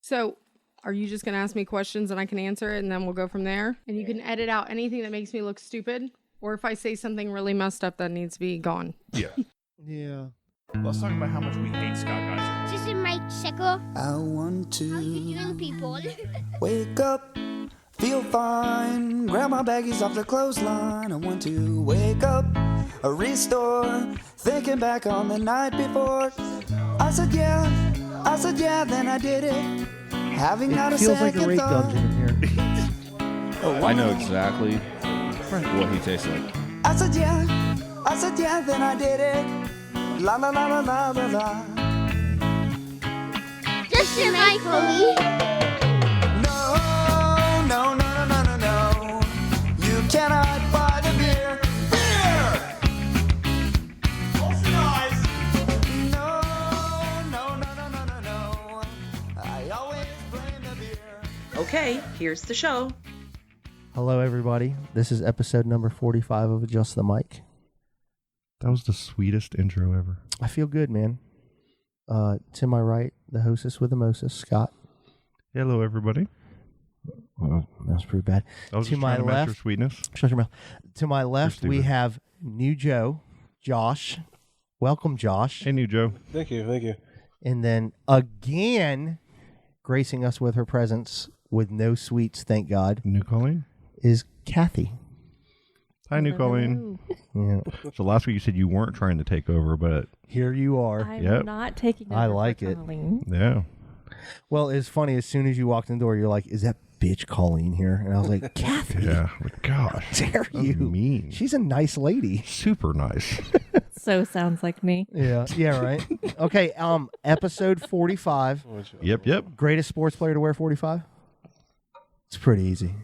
So, are you just going to ask me questions and I can answer it and then we'll go from there? And you can edit out anything that makes me look stupid? Or if I say something really messed up that needs to be gone? Yeah. Yeah. Let's talk about how much we hate Scott, guys. This is my checker. I want How to you doing, people? wake up, feel fine, grab my baggies off the clothesline. I want to wake up, restore, thinking back on the night before. I said yeah, then I did it. Having not a It feels like second a rape thought. dungeon in here. I know exactly what he tastes like. I said yeah, then I did it. La la la la la la la. This is my Chloe. No, no, no, no, no, no, no. You cannot buy the beer. Beer! Close your eyes. No, no, no, no, no, no, no. I always blame the beer. Okay, here's the show. Hello, everybody. This is episode number 45 of Adjust the Mic. That was the sweetest intro ever. I feel good, man. To my right, the hostess with the mostest, Scott. Hello, everybody. That was pretty bad. I was To just my trying to match your left, sweetness. shut your mouth. To my left, we stupid. have new Joe, Josh. Welcome, Josh. Hey, new Joe. Thank you. And then again, gracing us with her presence with no sweets, thank God, New Colleen. is Kathy. Hi, new Colleen. Yeah. So last week you said you weren't trying to take over, but Here you are. I'm Yep. not taking over I like for it. Colleen. yeah. Well, it's funny. As soon as you walked in the door, you're like, "Is that bitch Colleen here?" And I was like, "Kathy, Yeah. Like, gosh. dare That was you? mean. She's a nice lady." Super nice. So sounds like me. Yeah. Yeah. Right. Okay. Episode 45. Yep. Greatest sports player to wear 45. It's pretty easy.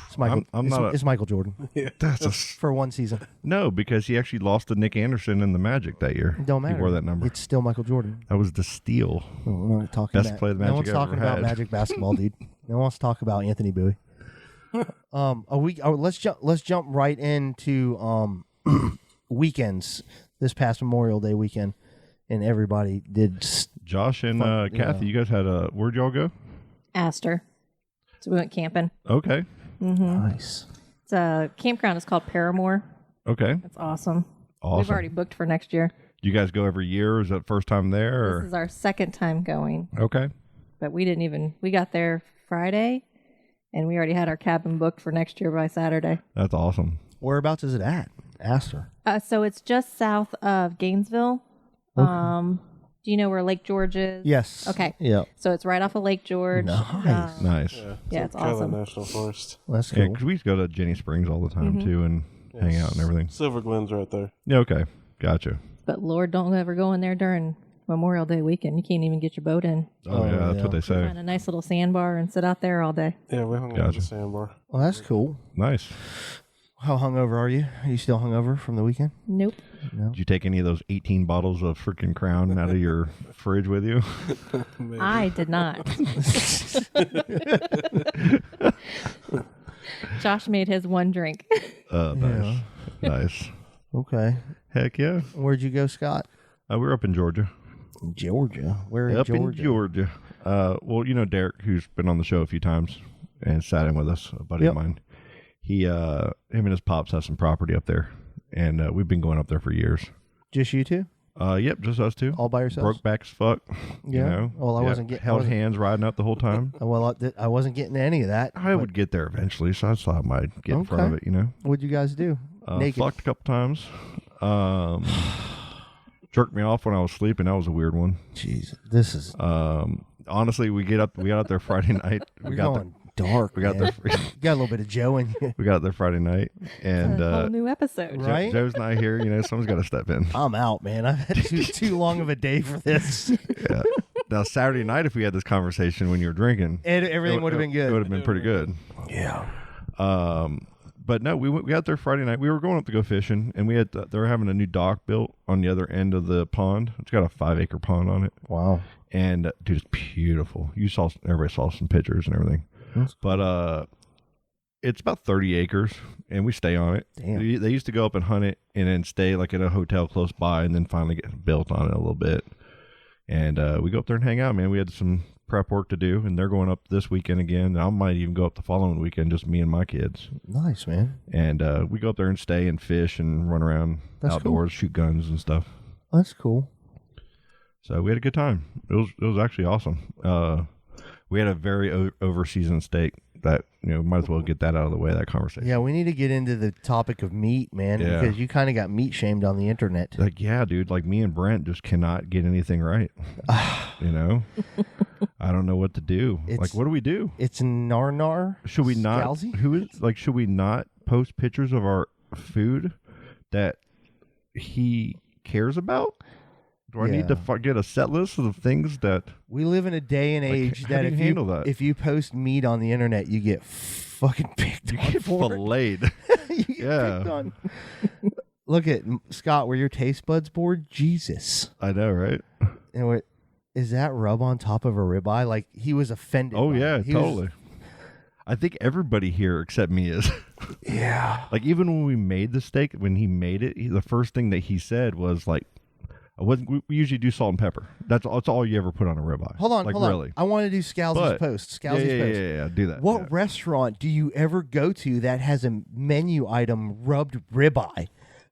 It's Michael. I'm it's, not a- it's Michael Jordan That's a for one season. no, because he actually lost to Nick Anderson in the Magic that year. Don't matter. He wore that number. It's still Michael Jordan. That was the steal. Oh, we're not talking Best player the no Magic one's ever talking about had. Magic basketball, dude. No one wants to talk about Anthony Bowie. Let's jump right into weekends. This past Memorial Day weekend, and everybody did. Josh and Fun, Kathy, yeah. you guys had where'd y'all go? Astor. So we went camping. Okay. Nice. It's a campground. It's called Paramore. Okay. It's awesome. Awesome. We've already booked for next year. Do you guys go every year? Or is that first time there? This Or? is our second time going, Okay. but we got there Friday, and we already had our cabin booked for next year by Saturday. That's awesome. Whereabouts is it at? Astor. So it's just south of Gainesville. Do you know where Lake George is? Yes. Okay. Yeah. So it's right off of Lake George. Nice. Nice. Yeah, it's Kelvin awesome. National Forest. That's Yeah, cool. because we used to go to Jenny Springs all the time too and hang out and everything. Silver Glen's right there. Yeah, okay. Gotcha. But Lord, don't ever go in there during Memorial Day weekend. You can't even get your boat in. Oh, yeah, that's yeah. what they say. Find a nice little sandbar and sit out there all day. Yeah, we hung out at Gotcha. the sandbar. Well, that's cool. Nice. How hungover are you? Are you still hungover from the weekend? Nope. Did you take any of those 18 bottles of freaking Crown out of your fridge with you? I did not. Josh made his one drink. Nice. Nice. Okay. Heck yeah. Where'd you go, Scott? We're up in Georgia. Georgia. Where in Up Georgia? in Georgia. Well, you know Derek, who's been on the show a few times and sat in with us, a buddy Yep. of mine. He, him and his pops have some property up there, and we've been going up there for years. Just you two? Yep, just us two. All by yourselves? Broke back as fuck. You Yeah. know? Well, I Yeah, wasn't getting. held hands riding up the whole time. Well, I wasn't getting any of that. I would get there eventually, so I thought I might get in front of Okay. it. You know, What'd you guys do? Naked. fucked a couple times. Jerked me off when I was sleeping. That was a weird one. Jeez, this is. Honestly, we got out there Friday night. We're going dark. We got man. there. Got a little bit of Joe in you. We got there Friday night, and a whole new episode. Right? Joe's not here. You know, someone's got to step in. I'm out, man. I've had too long of a day for this. Yeah. Now Saturday night, if we had this conversation when you were drinking, Everything would have been It good. would have been pretty good. Yeah. But no, we got there Friday night. We were going up to go fishing, and they were having a new dock built on the other end of the pond. It's got a 5-acre pond on it, Wow. and dude, it's beautiful. Everybody saw some pictures and everything, but it's about 30 acres, and we stay on it. Damn. They used to go up and hunt it, and then stay like in a hotel close by, and then finally get built on it a little bit. And we go up there and hang out, man. We had some prep work to do, and they're going up this weekend again. I might even go up the following weekend, just me and my kids. Nice, man. And we go up there and stay and fish and run around outdoors, shoot guns and stuff. That's cool. So we had a good time. It was actually awesome. We had a very over-seasoned steak that, might as well get that out of the way, that conversation. Yeah, we need to get into the topic of meat, man, because you kind of got meat shamed on the internet. Like, yeah, dude, like me and Brent just cannot get anything right. I don't know what to do. Like, what do we do? It's Gnar Gnar. Should we not? Scalzi? Should we not post pictures of our food that he cares about? Do I need to get a set list of the things that... We live in a day and age that if you post meat on the internet, you get fucking picked on. You get filleted. You get picked on. Look at Scott, were your taste buds bored? Jesus. I know, right? And is that rub on top of a ribeye? Like, he was offended. Oh, yeah, totally. I think everybody here except me is. Yeah. Like, even when we made the steak, when he made it, the first thing that he said was like, we usually do salt and pepper. That's all you ever put on a ribeye. Hold on. Really. I want to do Scalzi's post. Scalzi's post. Yeah, do that. What restaurant do you ever go to that has a menu item rubbed ribeye?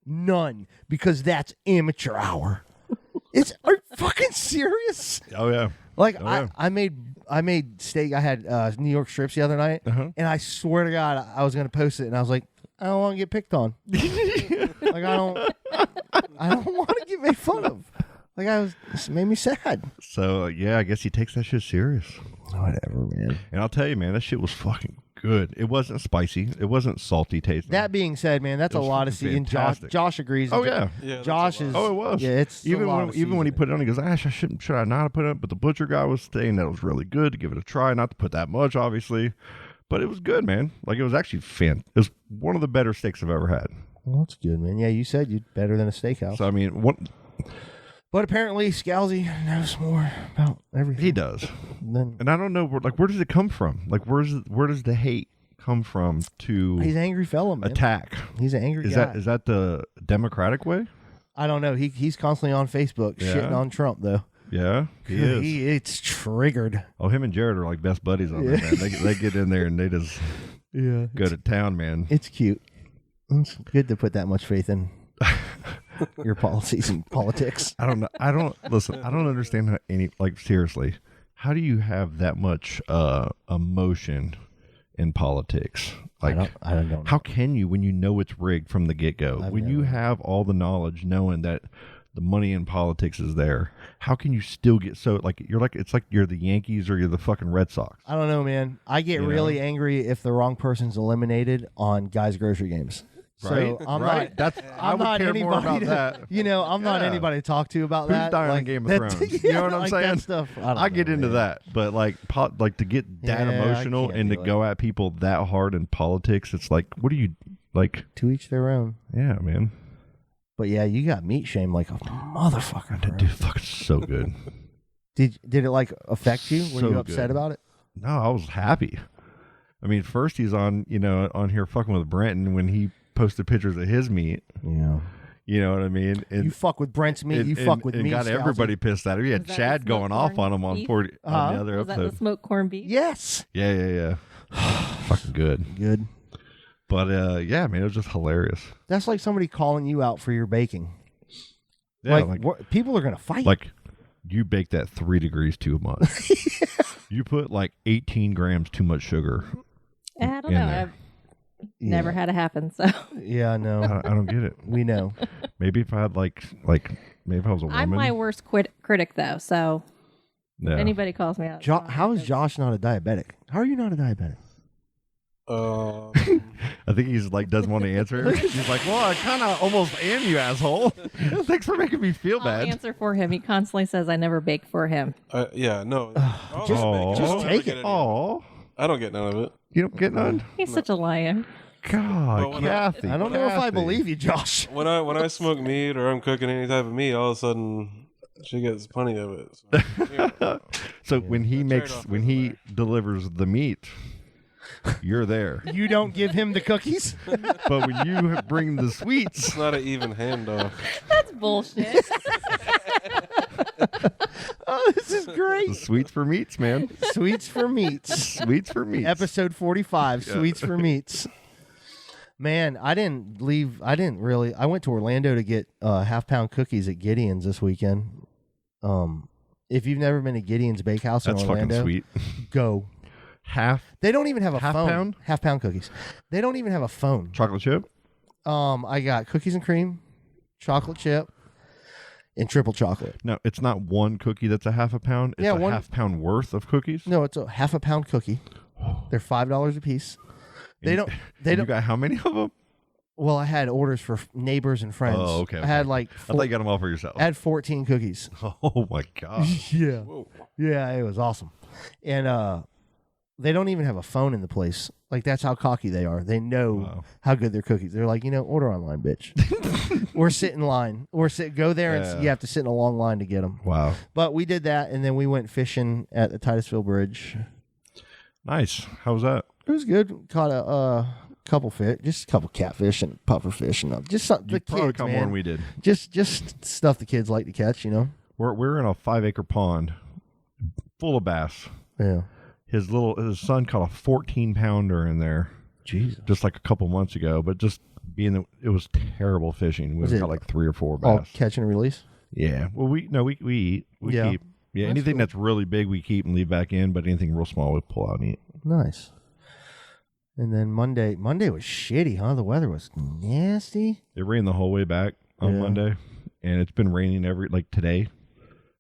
None, because that's amateur hour. Are you fucking serious? Oh yeah. I made steak. I had New York strips the other night, and I swear to God, I was going to post it, and I was like, I don't want to get picked on. Like, I don't want to get made fun of. Like, it made me sad. So I guess he takes that shit serious. Whatever, man. And I'll tell you, man, that shit was fucking good. It wasn't spicy. It wasn't salty tasting. That being said, man, that's a lot of season. Josh agrees. Oh yeah. Josh is. Oh, it was. Yeah, it's even when he put it on, he goes, Ash, should I not have put it on? But the butcher guy was saying that it was really good to give it a try, not to put that much, obviously. But it was good, man. Like, it was actually it was one of the better steaks I've ever had. Well, that's good, man. Yeah, you said you'd better than a steakhouse. So, I mean, But apparently, Scalzi knows more about everything. He does. And I don't know, where does it come from? Like, where does the hate come from to... He's an angry fella, man. Attack. He's an angry guy. Is that the Democratic way? I don't know. He's constantly on Facebook shitting on Trump, though. Yeah, he is. It's triggered. Oh, him and Jared are like best buddies on there, man. They get in there and they just go to town, man. It's cute. It's good to put that much faith in your policies and politics. I don't understand how seriously, how do you have that much emotion in politics? Like, I don't know. How can you, when you know it's rigged from the get-go, you have all the knowledge knowing that the money in politics is there, how can you still get so it's like you're the Yankees or you're the fucking Red Sox? I don't know, man. I get really angry if the wrong person's eliminated on guys' grocery games. Right? So I'm right? not. I would care more about that. I'm not anybody to talk to about that. Who's dying on Game of Thrones? You know what I'm saying? That stuff, I get into that, but to get that emotional and to go at people that hard in politics, it's like, what do you like? To each their own. Yeah, man. But yeah, you got meat shame like a motherfucker. That dude fucking so good. Did it affect you? Were you upset about it? No, I was happy. I mean, first he's on here fucking with Brenton when he posted pictures of his meat. Yeah. You know what I mean? And, you fuck with Brent's meat, you fuck with me. And got everybody pissed at him. He had Chad going off on him on the other episode. Was that the smoked corned beef? Yes. Yeah. Fucking good. Good. But yeah, man, it was just hilarious. That's like somebody calling you out for your baking. Yeah, people are gonna fight. Like, you baked that 3 degrees too much. You put 18 grams too much sugar. I don't know. I've never had it happen. So yeah, no, I don't get it. We know. Maybe if I had maybe if I was a woman. I'm my worst critic though. So if anybody calls me out. How is Josh not a diabetic? How are you not a diabetic? I think he's doesn't want to answer. He's like, well, I kind of almost am, you asshole. Thanks for making me feel bad. I'll answer for him. He constantly says I never bake for him. Yeah, no. Just take it. Oh, I don't get none of it. You don't get none? He's such a liar. God, Kathy. I don't know if I believe you, Josh. When I smoke meat or I'm cooking any type of meat, all of a sudden she gets plenty of it. So when he delivers the meat, you're there. You don't give him the cookies? But when you bring the sweets, it's not an even handoff. That's bullshit. Oh, this is great. Sweets for meats, man. Sweets for meats. Sweets for meats. Episode 45, Sweets for Meats. Man, I went to Orlando to get half-pound cookies at Gideon's this weekend. If you've never been to Gideon's Bakehouse in Orlando, fucking sweet. Go. They don't even have a phone. Pound? Half-pound cookies. They don't even have a phone. Chocolate chip? I got cookies and cream, chocolate chip, and triple chocolate. No, it's not one cookie that's a half a pound. It's a half pound worth of cookies. No, it's a half a pound cookie. They're $5 a piece. They don't. You got how many of them? Well, I had orders for neighbors and friends. Oh, okay. I had like. I thought you got them all for yourself. I had 14 cookies. Oh my god. Yeah. Yeah, it was awesome. And they don't even have a phone in the place. Like, that's how cocky they are. They know how good their cookies. They're like, order online, bitch. Or sit in line. Or go there and you have to sit in a long line to get them. Wow. But we did that, and then we went fishing at the Titusville Bridge. Nice. How was that? It was good. Caught a couple fish, just a couple catfish and puffer fish, and just something. You The probably kids, caught man. more than we did. Just stuff the kids like to catch, We're in a 5-acre pond full of bass. Yeah. His son caught a 14-pounder in there. Jesus. Just like a couple months ago, but just it was terrible fishing. We caught like 3 or 4 bass. All catch and release. Yeah. Well, we eat. We keep. Yeah. That's anything cool. that's really big, we keep and leave back in. But anything real small, we pull out and eat. Nice. And then Monday was shitty, huh? The weather was nasty. It rained the whole way back on Monday, and it's been raining today.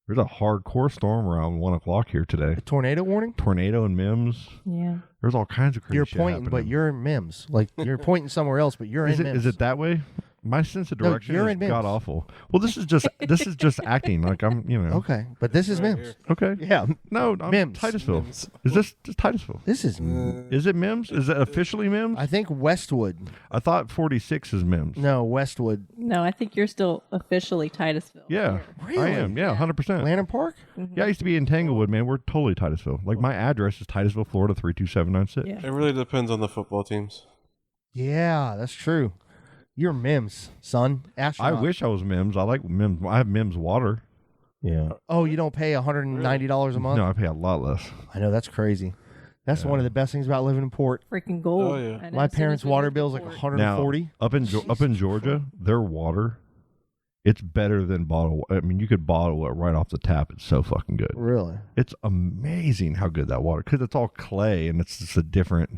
There's a hardcore storm around 1 o'clock here today. A tornado warning? Tornado in Mims. Yeah. There's all kinds of crazy You're shit pointing, happening. but you're in Mims. Like, you're pointing somewhere else, but you're in Mims. Is it that way? My sense of direction you're is in Mims. god awful. Well, this is just acting. Like I'm, Okay, but this is Mims. Okay. Yeah. No, I'm Mims. Titusville. Mims. Is this just Titusville? This is. Is it Mims? Is it officially Mims? I think Westwood. I thought 46 is Mims. No, Westwood. No, I think you're still officially Titusville. Yeah, Really? I am. Yeah, 100%. Lantern Park. Yeah, I used to be in Tanglewood, man. We're totally Titusville. Like my address is Titusville, Florida 32796. Yeah. It really depends on the football teams. Yeah, that's true. You're Mims, son. Astronaut. I wish I was Mims. I like Mims. I have Mims water. Yeah. Oh, you don't pay $190 a month? No, I pay a lot less. I know, that's crazy. That's one of the best things about living in Port. Freaking gold. Oh, yeah. I know, My as soon parents' as we water moved bill to is like Fort- $140. Now, up in Georgia, their water, it's better than bottle. I mean, you could bottle it right off the tap. It's so fucking good. Really? It's amazing how good that water, because it's all clay and it's just a different.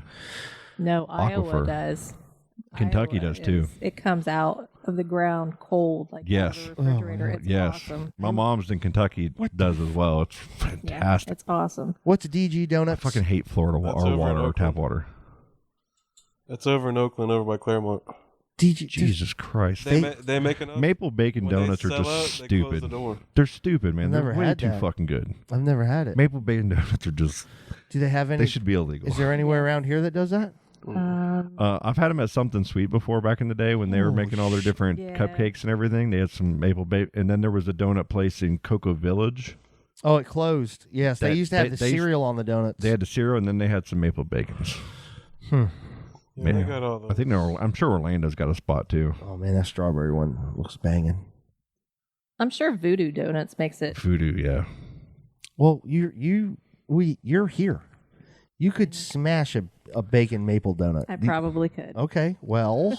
No, Iowa Aquifer. does. Kentucky Iowa does too. It comes out of the ground cold, like Yes. out of the refrigerator. It's Yes, awesome. my mom's in Kentucky does as well. It's Yeah, fantastic. it's awesome. What's DG I Donuts? fucking hate Florida That's our over in water or tap Oakland. water. It's over in Oakland, over by Claremont. DG. Jesus Christ. They make enough. Maple bacon When they donuts are sell just out, they close stupid. the door. They're stupid, man. I've They're never way had too that. fucking good. I've never had it. Maple bacon donuts are just. Do they have any? They should be illegal. Is there anywhere around here that does that? I've had them at Something Sweet before back in the day when they were making all their different Yeah. cupcakes and everything. They had some maple bacon, and then there was a donut place in Cocoa Village. Oh, it closed. Yes, they That- used to have the they used- cereal on the donuts. They had the cereal, and then they had some maple bacons. Yeah, Man, they got all those. I think I'm sure Orlando's got a spot too. Oh man, that strawberry one looks banging. I'm sure Voodoo Donuts makes it. Voodoo, yeah. Well, you're here. You could smash a bacon maple donut. I probably could. Okay, well,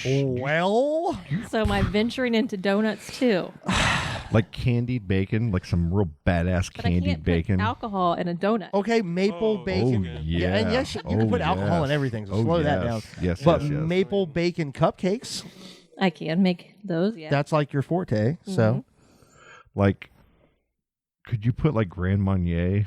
well, So am I venturing into donuts too? like candied bacon, like some real badass But I candied can't bacon. put alcohol in a donut. okay, maple Oh, bacon. okay. yeah. And yes, you can put alcohol in everything, so slow that down. Yes, But yes, yes. maple bacon cupcakes, I can make those. Yeah. that's like your forte. So, Like, could you put like Grand Marnier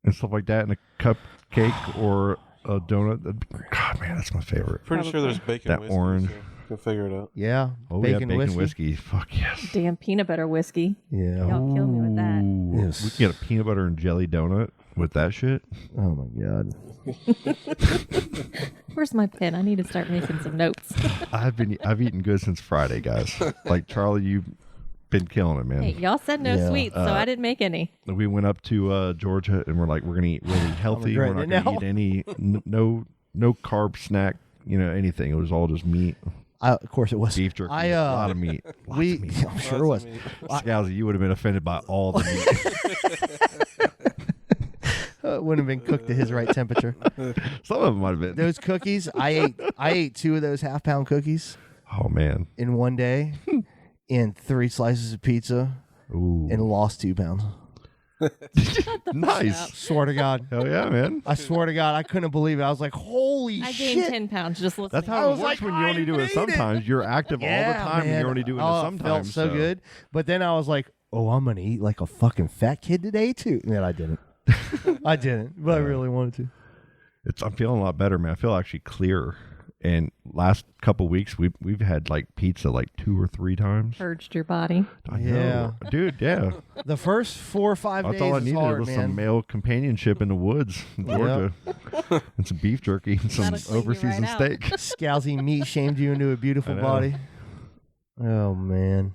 and stuff like that in a cupcake or a donut? God, man, that's my favorite. Pretty sure there's bacon That whiskey, orange. so you can figure it out. yeah, Oh yeah, bacon whiskey. Fuck yes. Damn peanut butter whiskey. Yeah. Y'all kill me with that. Ooh, Yes. We can get a peanut butter and jelly donut with that shit. Oh my god. Where's my pen? I need to start making some notes. I've eaten good since Friday, guys. Like Charlie, you've been killing it, man. Hey, y'all said no Yeah. sweets, so I didn't make any. We went up to Georgia and we're like, we're gonna eat really healthy. We're regretting not it gonna now. eat any no carb snack, anything. It was all just meat. Of course it was. Beef jerky, I, a lot of meat. I'm sure it was. Scowsy, you would have been offended by all the meat. It wouldn't have been cooked to his right temperature. Some of them might have been. Those cookies, I ate 2 of those half-pound cookies Oh man. in one day, and 3 slices of pizza, Ooh. and lost 2 pounds. Nice. Swear to God. Hell yeah, man. I swear to God, I couldn't believe it. I was like, holy I shit. gained 10 pounds just listening. That's I how it was works like, when you only do it sometimes. You're active all the time, and man. you're only doing Oh, it it sometimes. felt so good. But then I was like, oh, I'm going to eat like a fucking fat kid today, too. And then I didn't. I didn't, but I really wanted to. I'm feeling a lot better, man. I feel actually clearer. And last couple weeks, we've had like pizza like 2 or 3 times. Purged your body. I know. Dude. Yeah. The first 4 or 5 That's days all I is needed hard, was man. some male companionship in the woods in Georgia, and some beef jerky, and some That'll clean you right overseasoned out. steak. Scousy meat shamed you into a beautiful I know. body. Oh man,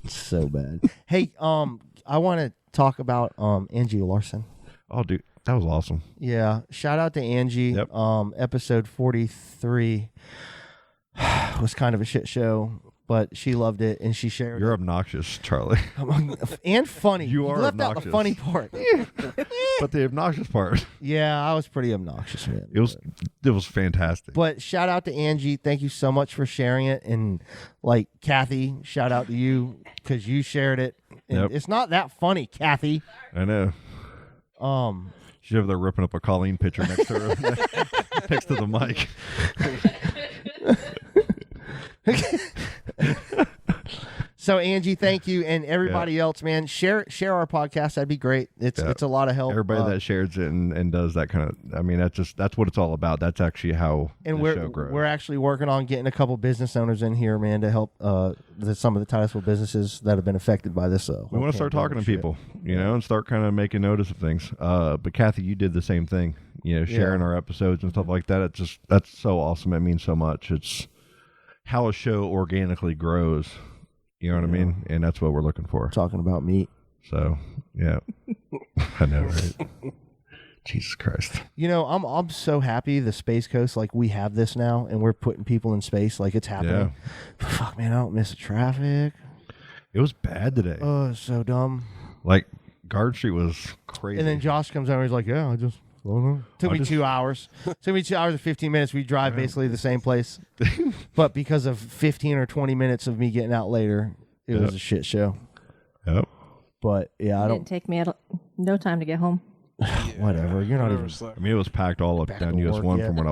so bad. Hey, I want to talk about Angie Larson. Oh, dude, that was awesome. Yeah, shout out to Angie. Yep. Episode 43 was kind of a shit show, but she loved it and she shared You're it. obnoxious, Charlie. And funny. You are left out the obnoxious. funny part. But the obnoxious part, Yeah, I was pretty obnoxious, man. it was fantastic. But shout out to Angie. Thank you so much for sharing it. And like Kathy, shout out to you because you shared it. And Yep. it's not that funny, Kathy. I know. She's over there ripping up a Colleen picture next to her, next to the mic. So Angie, thank you, and everybody else, man, share our podcast. That'd be great. It's a lot of help. Everybody that shares it and does that kind of, I mean, that's what it's all about. That's actually how and the show grows. we're actually working on getting a couple business owners in here, man, to help some of the Titusville businesses that have been affected by this. We want to start talking to people, you know, and start kind of making notice of things. But Kathy, you did the same thing, you know, sharing our episodes and stuff like that. That's so awesome. It means so much. It's how a show organically grows. You know what I mean? And that's what we're looking for. Talking about meat. So, yeah. I know, right? Jesus Christ. You know, I'm so happy the Space Coast, like we have this now, and we're putting people in space, like it's happening. But fuck, man, I don't miss the traffic. It was bad today. Oh, it's so dumb. Like, Guard Street was crazy. And then Josh comes over, he's like, yeah, I just... Took me 2 hours. Took me 2 hours and 15 minutes. We drive basically the same place. But because of 15 or 20 minutes of me getting out later, it was a shit show. Yep. But yeah, I It don't... didn't take me no time to get home. Whatever. You're not even... I mean, it was packed all up down to US work, 1 yeah. from when I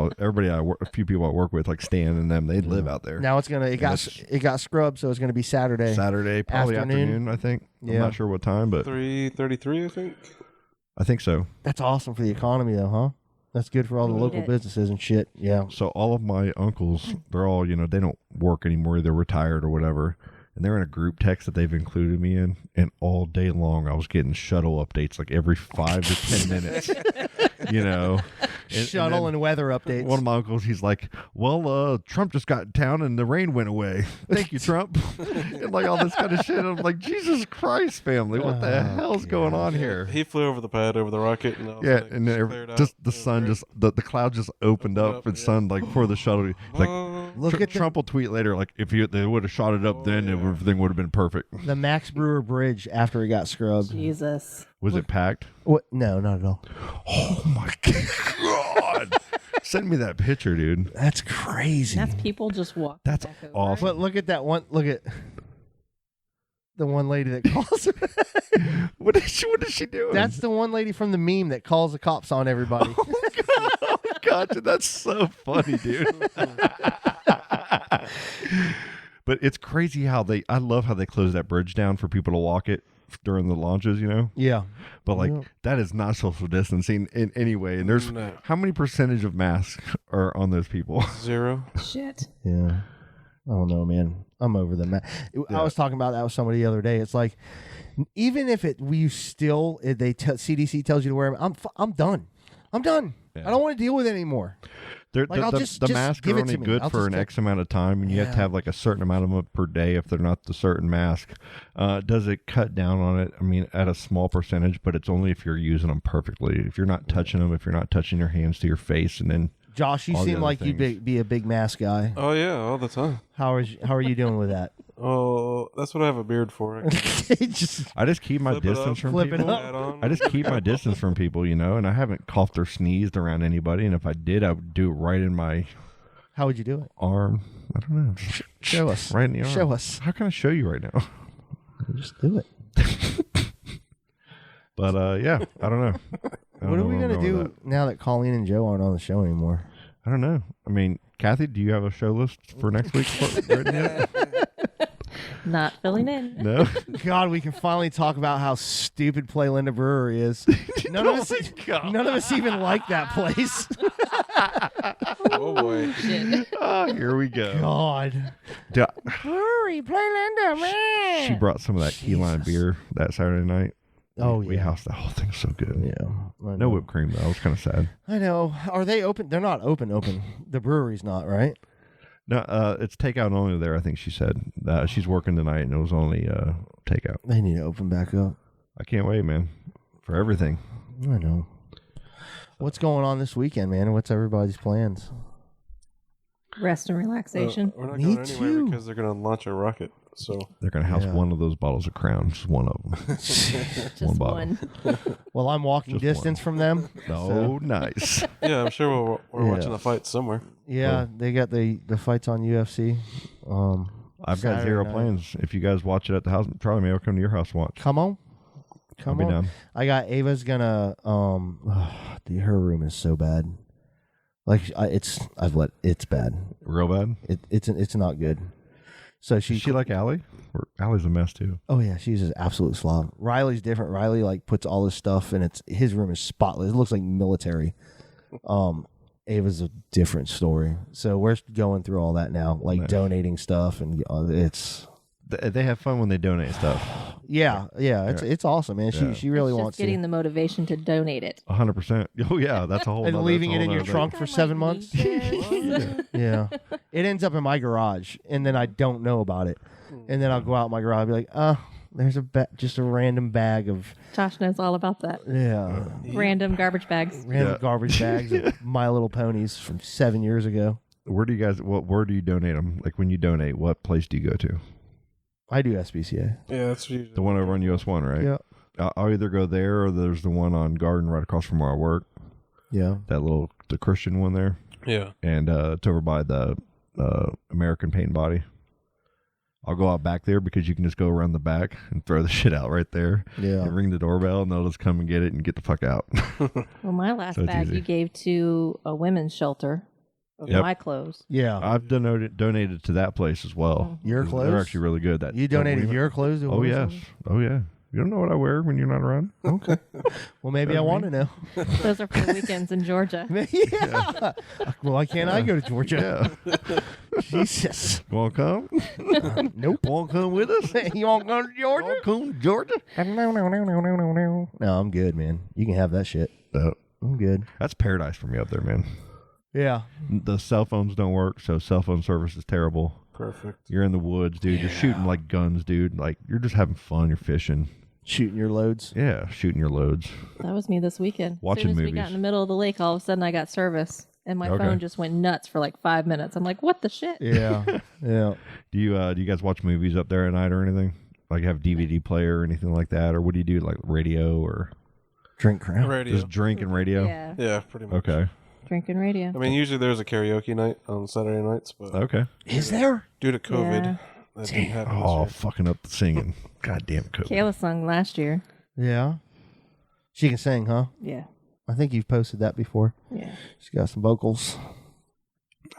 was... a few people I work with, like Stan and them, they live out there. Now it's going to... It got scrubbed, so it's going to be Saturday. Probably afternoon, I think. Yeah. I'm not sure what time, but 3:33, I think. I think so. That's awesome for the economy, though, huh? That's good for all the Need local it. businesses and shit. Yeah. So all of my uncles, they're all, you know, they don't work anymore. They're retired or whatever. And they're in a group text that they've included me in. And all day long, I was getting shuttle updates like every 5 to 10 minutes, you know. Shuttle then and weather updates. one of my uncles, he's like, well, Trump just got in town and the rain went away. Thank you, Trump. And like all this kind of shit. I'm like, Jesus Christ, family, what the hell's going on here? He flew over the pad over the rocket, and I was Yeah, like, and then cleared out. just the It was sun great. just the cloud just opened up and sun like before the shuttle. He's like Look at Trump will tweet later like if they would have shot it up then everything would have been perfect. the Max Brewer Bridge after it got scrubbed. Jesus. Was it packed? What? No, not at all. Oh my god! Send me that picture, dude. That's crazy. That's people just walking. That's back over. awesome. But look at that one. Look at the one lady that calls her. What is she doing? That's the one lady from the meme that calls the cops on everybody. Oh god, dude, that's so funny, dude. But it's crazy how I love how they close that bridge down for people to walk it during the launches, you know? Yeah. But like Yeah. that is not social distancing in any way. And there's No. how many percentage of masks are on those people? 0. Shit. Yeah. I don't know, man. I'm over the I was talking about that with somebody the other day. It's like, even if CDC tells you to wear them, I'm done. I'm done. Yeah. I don't want to deal with it anymore. The masks give are it to only me. good I'll for just an get- X amount of time, and you have to Yeah. have like a certain amount of them per day if they're not the certain mask. Does it cut down on it? I mean, at a small percentage, but it's only if you're using them perfectly. If you're not touching them, if you're not touching your hands to your face and then Josh, you all the seem other like you things. be a big mask guy. Oh yeah, all the time. How are you doing with that? Oh, that's what I have a beard for. I can I just keep my flip it distance up, from flip it people. up. hat on. I just keep my distance from people, you know, and I haven't coughed or sneezed around anybody. And if I did, I would do it right in my How would you do it? arm. I don't know. Show us. Right in the arm. Show us. How can I show you right now? Just do it. But yeah, I don't know. What are we gonna do now that Colleen and Joe aren't on the show anymore? I don't know. I mean, Kathy, do you have a show list for next week? Written yet? Not filling in. No. God, we can finally talk about how stupid Play Linda Brewery is. None of us even like that place. Oh boy. Oh, here we go. God. Brewery, Play Linda, man. She brought some of that key lime beer that Saturday night. Oh, We yeah. housed the whole thing so good. Yeah. I No know. whipped cream though. I was kind of sad. I know. Are they open? They're not open. The brewery's not, right? No, it's takeout only there. I think she said she's working tonight, and it was only takeout. They need to open back up. I can't wait, man, for everything. I know. What's going on this weekend, man? What's everybody's plans? Rest and relaxation. We're not Me going anywhere too. because they're going to launch a rocket. So They're gonna house Yeah. one of those bottles of Crown, just one of them. Just one bottle. one. Well, I'm walking Just distance from them. Oh, nice. yeah, I'm sure we're Yeah. watching the fight somewhere. Yeah, they got the fights on UFC. I've got Saturday zero night. plans. If you guys watch it at the house, Charlie, maybe I'll come to your house and watch. Come on. I'll be down. I got Ava's gonna dude, her room is so bad. Like it's bad. Real bad. It's not good. So Is she like Allie? Or Allie's a mess too. Oh yeah, she's an absolute slob. Riley's different. Riley like puts all his stuff and his room is spotless. It looks like military. Ava's a different story. So we're going through all that now, like Nice. donating stuff, and it's They have fun when they donate stuff. yeah. It's awesome, man. Yeah. She really It's wants just getting to. the motivation to donate it. 100%. Oh yeah, that's a whole. And nother- leaving that's it a in whole your nother trunk thing. for 7 months. Yeah. It ends up in my garage, and then I don't know about it. And then I'll go out in my garage and be like, there's just a random bag of Josh knows all about that. Random garbage bags. random garbage bags of My Little Ponies from 7 years ago. Where do you donate them? Like when you donate, what place do you go to? I do SPCA. Yeah, that's usually The one over on US 1, right? Yeah. I'll either go there or there's the one on Garden right across from where I work. Yeah. The Christian one there. Yeah. And it's over by the American Paint and Body. I'll go out back there because you can just go around the back and throw the shit out right there. Yeah. And ring the doorbell and they'll just come and get it and get the fuck out. Well, my last So it's bag easy. you gave to a women's shelter of Yep. my clothes. Yeah. I've donated to that place as well. Your clothes? They're actually really good. That You donated your clothes to a Oh women's yes. Oh yeah. You don't know what I wear when you're not around? Okay. Well, maybe I want to know. Those are for the weekends in Georgia. Yeah. Well, why can't I go to Georgia? Yeah. Jesus. You want to come? Nope. Want to come with us? You want to go to Georgia? Want to come to Georgia? No, I'm good, man. You can have that shit. No. I'm good. That's paradise for me up there, man. Yeah. The cell phones don't work, so cell phone service is terrible. Perfect. You're in the woods, dude. You're shooting like guns, dude. Like you're just having fun. You're fishing. Shooting your loads. Yeah, shooting your loads. That was me this weekend. Watching as soon as we movies. got in the middle of the lake, all of a sudden I got service. And my Okay. phone just went nuts for like 5 minutes. I'm like, what the shit? Yeah. Yeah. Do you guys watch movies up there at night or anything? Like have DVD player or anything like that, or what do you do? Like radio or Drink Crown. Radio. just drink and radio? Yeah. Yeah, pretty much. Okay. Drinking radio. I mean, usually there's a karaoke night on Saturday nights, but Okay. Is there? due to COVID, Yeah. that didn't happen this Oh, year. fucking up the singing. God damn it, COVID. Kayla sung last year. Yeah. She can sing, huh? Yeah. I think you've posted that before. Yeah. She's got some vocals.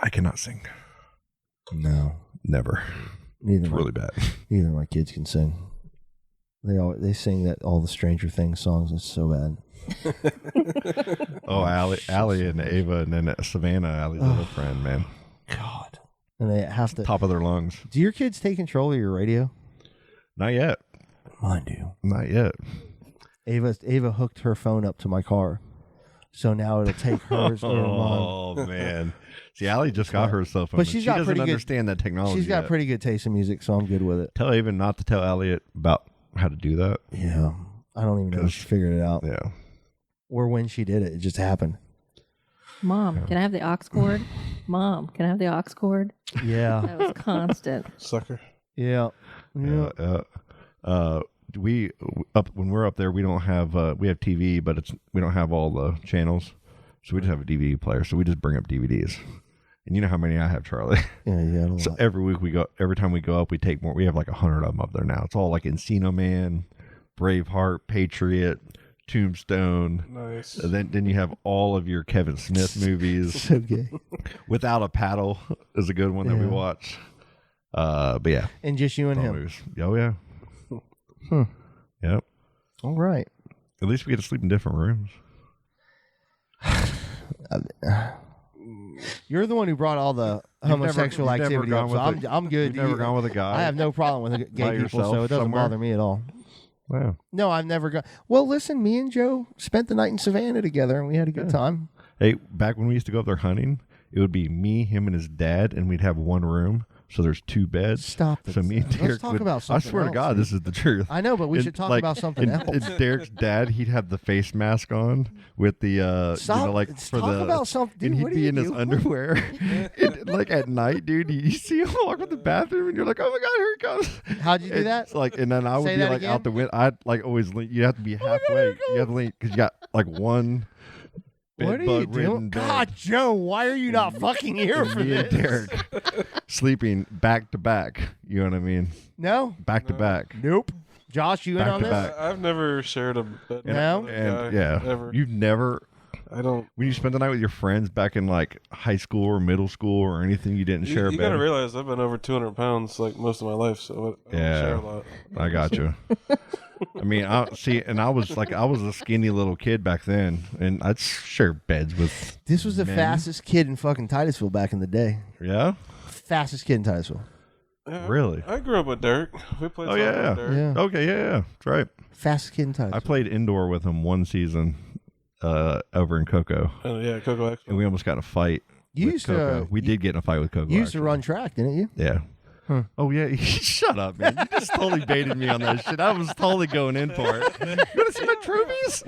I cannot sing. No. Never. Neither It's my, really bad. neither of my kids can sing. They sing that all the Stranger Things songs. It's so bad. Oh, Allie and Ava, and then Savannah, Allie's little friend, man. God. And they have to. Top of their lungs. Do your kids take control of your radio? Not yet. Mine do. Not yet. Ava hooked her phone up to my car, so now it'll take hers or mine. Oh man. See, Allie just got her cell phone, But she's she got doesn't pretty good- understand that technology. She's got yet. pretty good taste in music, so I'm good with it. Tell Ava not to tell Elliot about how to do that. Yeah, I don't even know if she figured it out Yeah. or when she did it. It just happened. Mom, can I have the aux cord? Mom, can I have the aux cord? Yeah. That was constant. Sucker. Yeah. Yeah. We up when we're up there, we don't have we have TV, but we don't have all the channels, so we just have a DVD player. So we just bring up DVDs, and you know how many I have, Charlie. Yeah. So every time we go up, we take more. We have like 100 of them up there now. It's all like Encino Man, Braveheart, Patriot, Tombstone. Nice. And then you have all of your Kevin Smith movies. So gay. Without a Paddle is a good one that we watch. But yeah. And just you and him. Movies. Oh yeah. Yep. All right. At least we get to sleep in different rooms. You're the one who brought all the homosexual you've never activity gone up, so with I'm good. You've never gone with a guy. I have no problem with gay by people, yourself so it doesn't somewhere? bother me at all. Wow. No, I've never gone. Well, listen, me and Joe spent the night in Savannah together, and we had a good time. Hey, back when we used to go up there hunting, it would be me, him, and his dad, and we'd have one room. So there's two beds. Stop it. So me and Derek Let's talk about something I swear else. to God, this is the truth. I know, but we should talk about something else. And Derek's dad, he'd have the face mask on with the, Stop. Talk about something. Dude, and he'd what be do in you his do? underwear. And, like at night, dude, you see him walk in the bathroom, and you're like, oh my God, here he comes. How'd you do that? It's like, and then I would Say be that like again? out the window. I'd like always lean. You have to be halfway. You have to lean because you got like one. What are you doing? Bed. God, Joe, why are you not fucking here for Me and this? Derek sleeping back to back. You know what I mean? No? Back to back. Nope. Josh, you in Back on to this? back. I've never shared a bed No? with a And guy, yeah, ever. you've never. I don't. When you spent the night with your friends back in like high school or middle school or anything, you didn't share a You bed. gotta realize I've been over 200 pounds like most of my life, so I don't share a lot. I got you. I mean, I was a skinny little kid back then, and I'd share beds with. This was the men. fastest kid in fucking Titusville back in the day. Yeah. Fastest kid in Titusville. Yeah, Really? I grew up with Derek. We played Oh soccer yeah. with Derek. Yeah. Okay. Yeah. That's right. Fastest kid in Titusville. I played indoor with him one season over in Cocoa, Oh yeah, Cocoa Expo. and we almost got in a fight. You with used to, Cocoa. We did get in a fight with Cocoa. You used to actually. run track, didn't you? Yeah. Huh. Oh yeah. Shut up, man. You just totally baited me on that shit. I was totally going in for it. You want to see my trophies?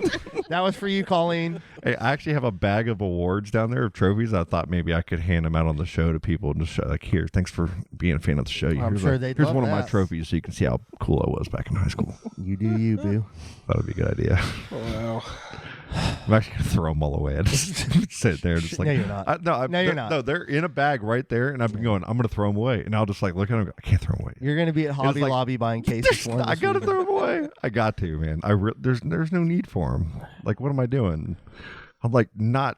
That was for you, Colleen. Hey, I actually have a bag of awards down there of trophies. I thought maybe I could hand them out on the show to people and just show, like, here, thanks for being a fan of the show. I'm sure they'd Here's love one of my that. trophies so you can see how cool I was back in high school. You do you, boo. That would be a good idea. Wow. I'm actually gonna throw them all away. I just sit there, just like No, you're not. No, you're not. No, they're in a bag right there, and I've been going. I'm gonna throw them away, and I'll just like look at them. I can't throw them away. You're going to be at Hobby like- Lobby buying cases for them. I gotta throw them away. I got to, man. There's no need for them. Like, what am I doing? I'm like not.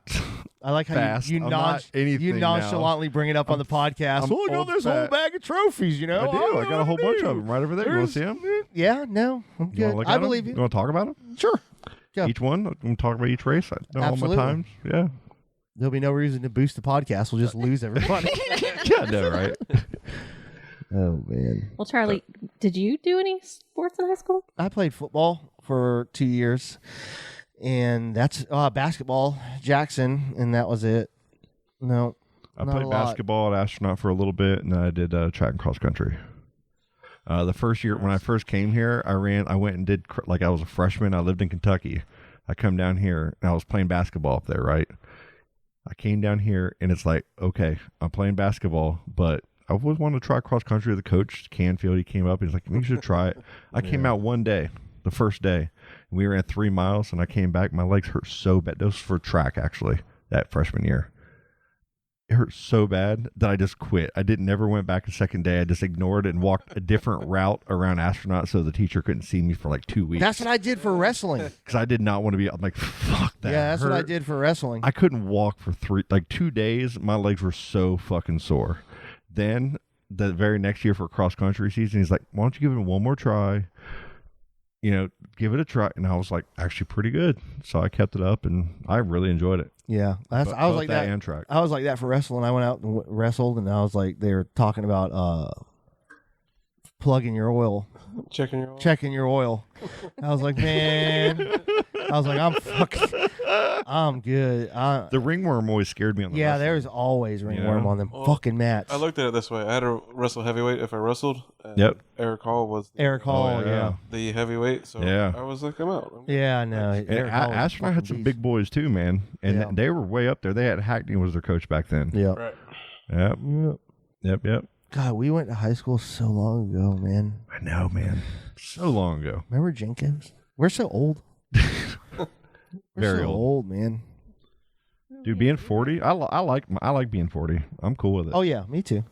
I like how fast. you I'm not anything nonchalantly bring it up on the podcast. I'm Oh, I got old this whole fat. bag of trophies, you know? I do. I got a whole bunch of them right over there. You want to see There's- them? Yeah, no, I'm You wanna good. look I at 'em? believe You you. want to talk about them? Sure. Go. Each one. I'm gonna talk about each race. I know Absolutely. all my times. Yeah. There'll be no reason to boost the podcast. We'll just lose everybody. Yeah, I know, right? Oh, man. Well, Charlie, did you do any sports in high school? I played football for 2 years, and that's basketball, Jackson, and that was it. No, I not played a lot. basketball at Astronaut for a little bit, and then I did track and cross country. The first year when I first came here, I went and did like I was a freshman. I lived in Kentucky. I come down here and I was playing basketball up there, right? I came down here and it's like, okay, I'm playing basketball, but I always wanted to try cross country. The coach, Canfield, he came up and he's like, you should try it. I came out one day, the first day, and we ran 3 miles, and I came back. My legs hurt so bad. This was for track, actually, that freshman year. It hurt so bad that I just quit. I never went back the second day. I just ignored it and walked a different route around Astronaut so the teacher couldn't see me for like 2 weeks. That's what I did for wrestling. Because I did not want to be. I'm like, fuck that. Yeah, that's what I hurt. did for wrestling. I couldn't walk for 2 days. My legs were so fucking sore. Then the very next year for cross country season, he's like, why don't you give it one more try? You know, give it a try. And I was like, actually pretty good. So I kept it up and I really enjoyed it. Yeah, I was Both like that. and track. I was like that for wrestling. I went out and wrestled, and I was like, they were talking about plugging your oil, Checking your. checking your oil. I was like, man, I was like, I'm I'm good. The ringworm always scared me on the Yeah, wrestling. there's always ringworm Yeah. on them fucking mats. I looked at it this way. I had to wrestle heavyweight if I wrestled. And Yep. Eric Hall was Eric Hall, yeah. the heavyweight. So Yeah. I was like, I'm out. Yeah, no. And Eric Hall was Astronaut had fucking some beast. big boys too, man. And Yeah. they were way up there. They had Hackney was their coach back then. Yeah. Right. Yep. Yep. God, we went to high school so long ago, man. I know, man. So long ago. Remember Jenkins? We're so old. We're Very so old. man. Dude, being 40, I like being 40. I'm cool with it. Oh yeah, me too.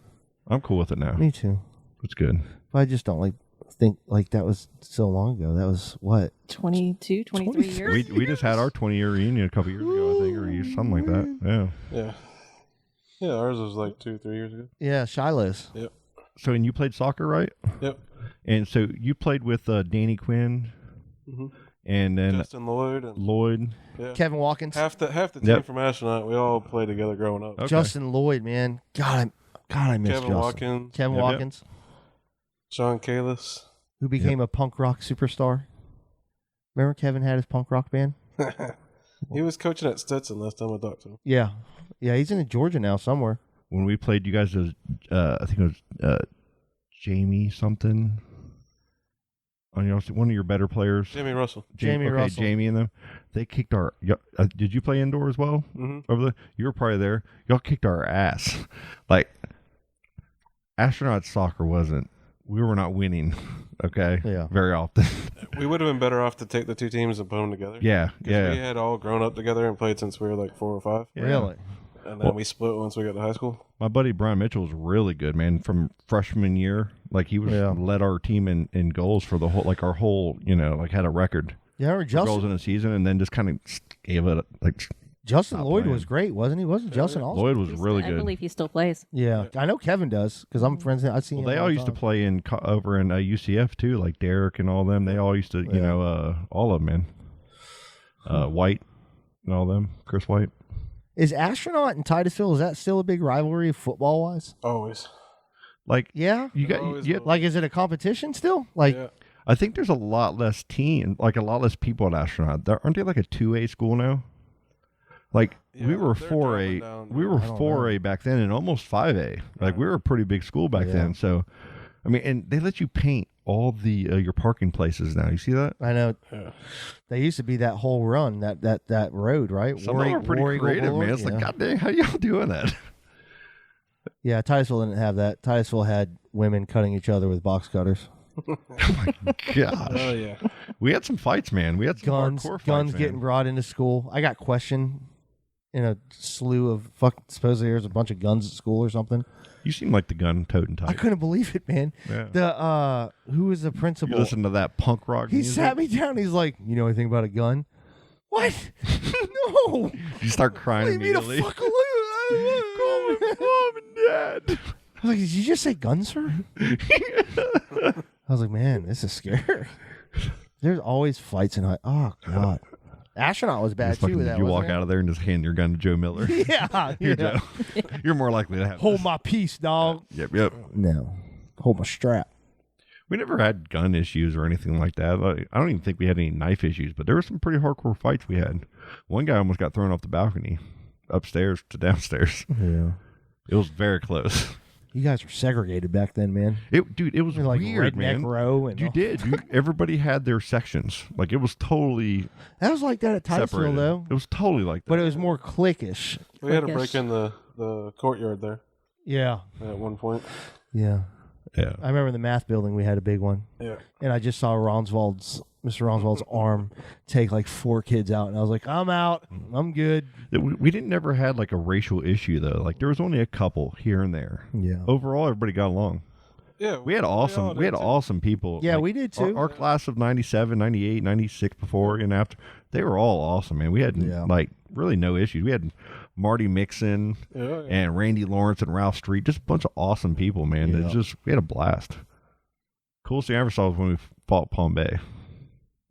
I'm cool with it now. Me too. It's good. But I just don't think that was so long ago. That was what? 22, 23 years. We just had our 20-year reunion a couple years ago, I think, or something like that. Yeah. Yeah. Yeah, ours was like 2-3 years ago. Yeah, Shiloh's. Yep. So, and you played soccer, right? Yep. And so you played with Danny Quinn, and then Justin Lloyd. And, Lloyd. yeah. Kevin Watkins. Half the team Yep. from Astronaut, we all played together growing up. Okay. Justin Lloyd, man. God, I miss Kevin Justin. Watkins. Kevin Yep, yep. Watkins, Sean Kalis. who became a punk rock superstar. Remember Kevin had his punk rock band? He was coaching at Stetson last time I talked to him. Yeah. Yeah, he's in Georgia now somewhere. When we played, you guys, I think it was Jamie something. On one of your better players. Jamie Russell. Jamie Russell. Jamie and them. They kicked our. Did you play indoor as well? Mm-hmm. Over there, you were probably there. Y'all kicked our ass. Like astronaut soccer wasn't. We were not winning. Okay. Yeah. Very often. We would have been better off to take the two teams and put them together. Yeah. 'Cause Yeah. We had all grown up together and played since we were like 4 or 5. Yeah. Really? And then we split once we got to high school. My buddy Brian Mitchell was really good, man. From freshman year, like he was led our team in goals for the whole, like our whole, like had a record. Yeah, I remember for goals Justin. in a season, and then just kind of gave it like. Justin Stop Lloyd playing. was great, wasn't he? Wasn't Justin also? Lloyd was really I good. believe he still plays. Yeah, I know Kevin does because I'm friends. I've seen. Well, him they all all the used to time. play over in UCF too, like Derek and all them. They all used to, all of them, man. White and all them, Chris White. Is Astronaut and Titusville, is that still a big rivalry football wise? Always. Like, Yeah. you got, Always you, will. Like, is it a competition still? Like, Yeah. I think there's a lot less like a lot less people at Astronaut. Aren't they like a 2A school now? Like we Yeah, were they're 4A, dropping down. we were I don't 4A back then, and almost 5A. Like we were a pretty big school back Yeah. then. So, I mean, and they let you paint all the your parking places now. You see that? I know Yeah. they used to be that whole run, that road, right? Some of them are pretty War Eagle creative, man. Boulevard? It's yeah. like, God dang, how y'all doing that? Yeah, Titusville didn't have that. Titusville had women cutting each other with box cutters. Gosh, Oh, yeah. we had some fights, man. We had some Guns hardcore fights, guns man. getting brought into school. I got questioned in a slew of supposedly there's a bunch of guns at school or something. You seem like the gun-toting type. I couldn't believe it, man. Yeah. The who was the principal? You listen to that punk rock He music? sat me down. He's like, "You know anything about a gun?" What? No. You start crying Leave me the immediately. fuck alone. Call me mom and dad. I was like, "Did you just say gun, sir?" I was like, "Man, this is scary." There's always fights in high. Oh God, Astronaut was bad Just fucking, too. With that, you walk wasn't out of there and just hand your gun to Joe Miller. it? Yeah, Here, yeah. Joe. You're more likely to have. Hold this. my peace, dog. Yep. No, hold my strap. We never had gun issues or anything like that. Like, I don't even think we had any knife issues, but there were some pretty hardcore fights we had. One guy almost got thrown off the balcony, upstairs to downstairs. Yeah, It was very close. you guys were segregated back then, man. Dude, it was You're like weird, redneck man. row, and You did. Everybody had their sections. Like it was totally that was like that at Titusville, separated. though. It was totally like that. But it was more cliquish. We had to Quickish. break in the courtyard there Yeah, at one point. yeah. Yeah. I remember in the math building we had a big one. Yeah. And I just saw Mr. Ronswald's arm take like 4 kids out, and I was like, I'm out. I'm good. We didn't never had like a racial issue though. Like there was only a couple here and there. Yeah. Overall, everybody got along. Yeah. We had all awesome. did We had too. awesome people. Yeah, Like, we did too. Our class of 97, 98, 96 before and after, they were all awesome, man. We had like really no issues. We had Marty Mixon Yeah. and Randy Lawrence and Ralph Street, just a bunch of awesome people, man. Yeah. We had a blast. Coolest thing I ever saw was when we fought Palm Bay.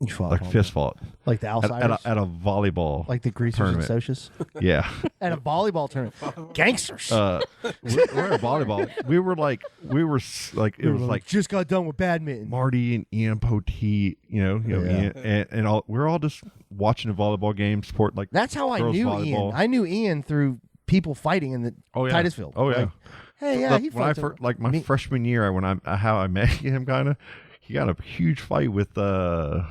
You fought like fist fought. Like the outsiders? At a volleyball. Like the greasers tournament. and socias? Yeah. At a volleyball tournament. Gangsters. We're at volleyball. It was like just got done with badminton. Marty and Ian Poteet, Ian, and all. We're all just watching a volleyball game, sport like That's how I girls knew volleyball. Ian. I knew Ian through people fighting in the Titusville. Oh yeah. Like, hey, yeah, he when I fights. first, like my freshman year, how I met him, kind of, he got a huge fight with I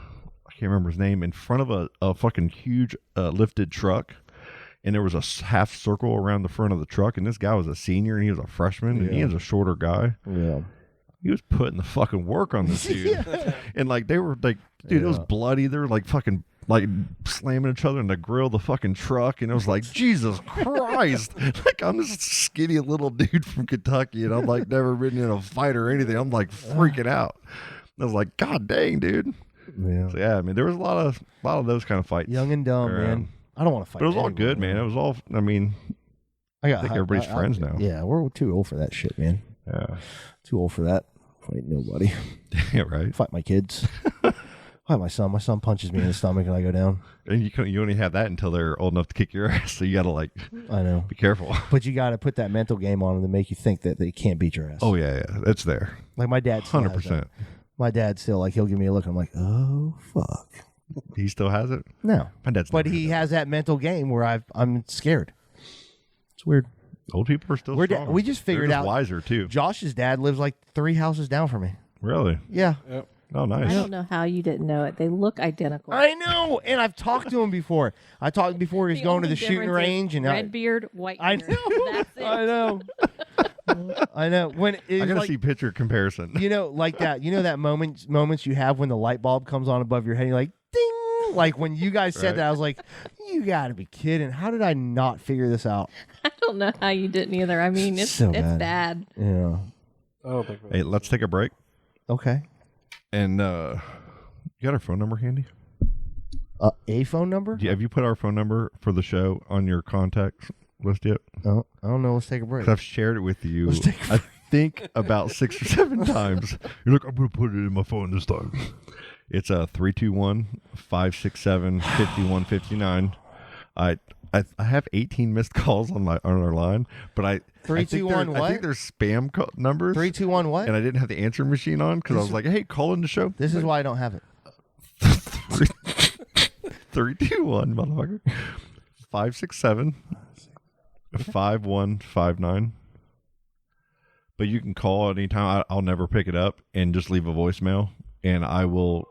can't remember his name, in front of a fucking huge lifted truck, and there was a half circle around the front of the truck, and this guy was a senior and he was a freshman, and Ian's a shorter guy. Yeah. He was putting the fucking work on this dude. And like they were like, dude, it was bloody. They were like fucking like slamming each other in the grill of the fucking truck, and it was like, Jesus Christ. Like I'm this skinny little dude from Kentucky, and I'm like never been in a fight or anything. I'm like freaking out. I was like, God dang, dude. Yeah. So yeah, I mean there was a lot of those kind of fights. Young and dumb, around. man. I don't want to fight. But it was all anyone, good, man. It was all, I mean, I think everybody's friends now. Yeah, we're too old for that shit, man. Yeah. Too old for that. Fight nobody. Yeah, right. Fight my kids. Fight my son. My son punches me in the stomach and I go down. And you only have that until they're old enough to kick your ass, so you gotta like I know. be careful. But you gotta put that mental game on them to make you think that they can't beat your ass. Oh yeah, it's there. Like my dad 100%. My dad still, like, he'll give me a look and I'm like, oh fuck. He still has it? No. My dad's But never he had has that mental game where I'm scared. It's weird. that. Old people are still strong. We just figured They're just out wiser too. Josh's dad lives like 3 houses down from me. Really? Yeah. Yep. Oh, nice. I don't know how you didn't know it. They look identical. I know, and I've talked to him before. I talked before he was going to the shooting range, and red beard, white I beard. know, That's it. I know, I know. When I gotta like, see picture comparison. you know, like that. You know that moments you have when the light bulb comes on above your head. And you're like, ding! Like when you guys said Right. that, I was like, you got to be kidding! How did I not figure this out? I don't know how you didn't either. I mean, it's So it's bad. bad. Yeah. I don't think. Hey, let's take a break. Okay. And you got our phone number handy? A phone number? Have you put our phone number for the show on your contacts list yet? Oh, I don't know. Let's take a break. 'Cause I've shared it with you. Let's take a I think about 6 or 7 times. You're like, I'm gonna put it in my phone this time. It's 321-567-5159. I have 18 missed calls on our line, but I 321 I what? think there's spam numbers. 321 what? And I didn't have the answering machine on because I was like, hey, call in the show. This is why I don't have it. 321, motherfucker. 567-5159. But you can call anytime. I'll never pick it up, and just leave a voicemail, and I will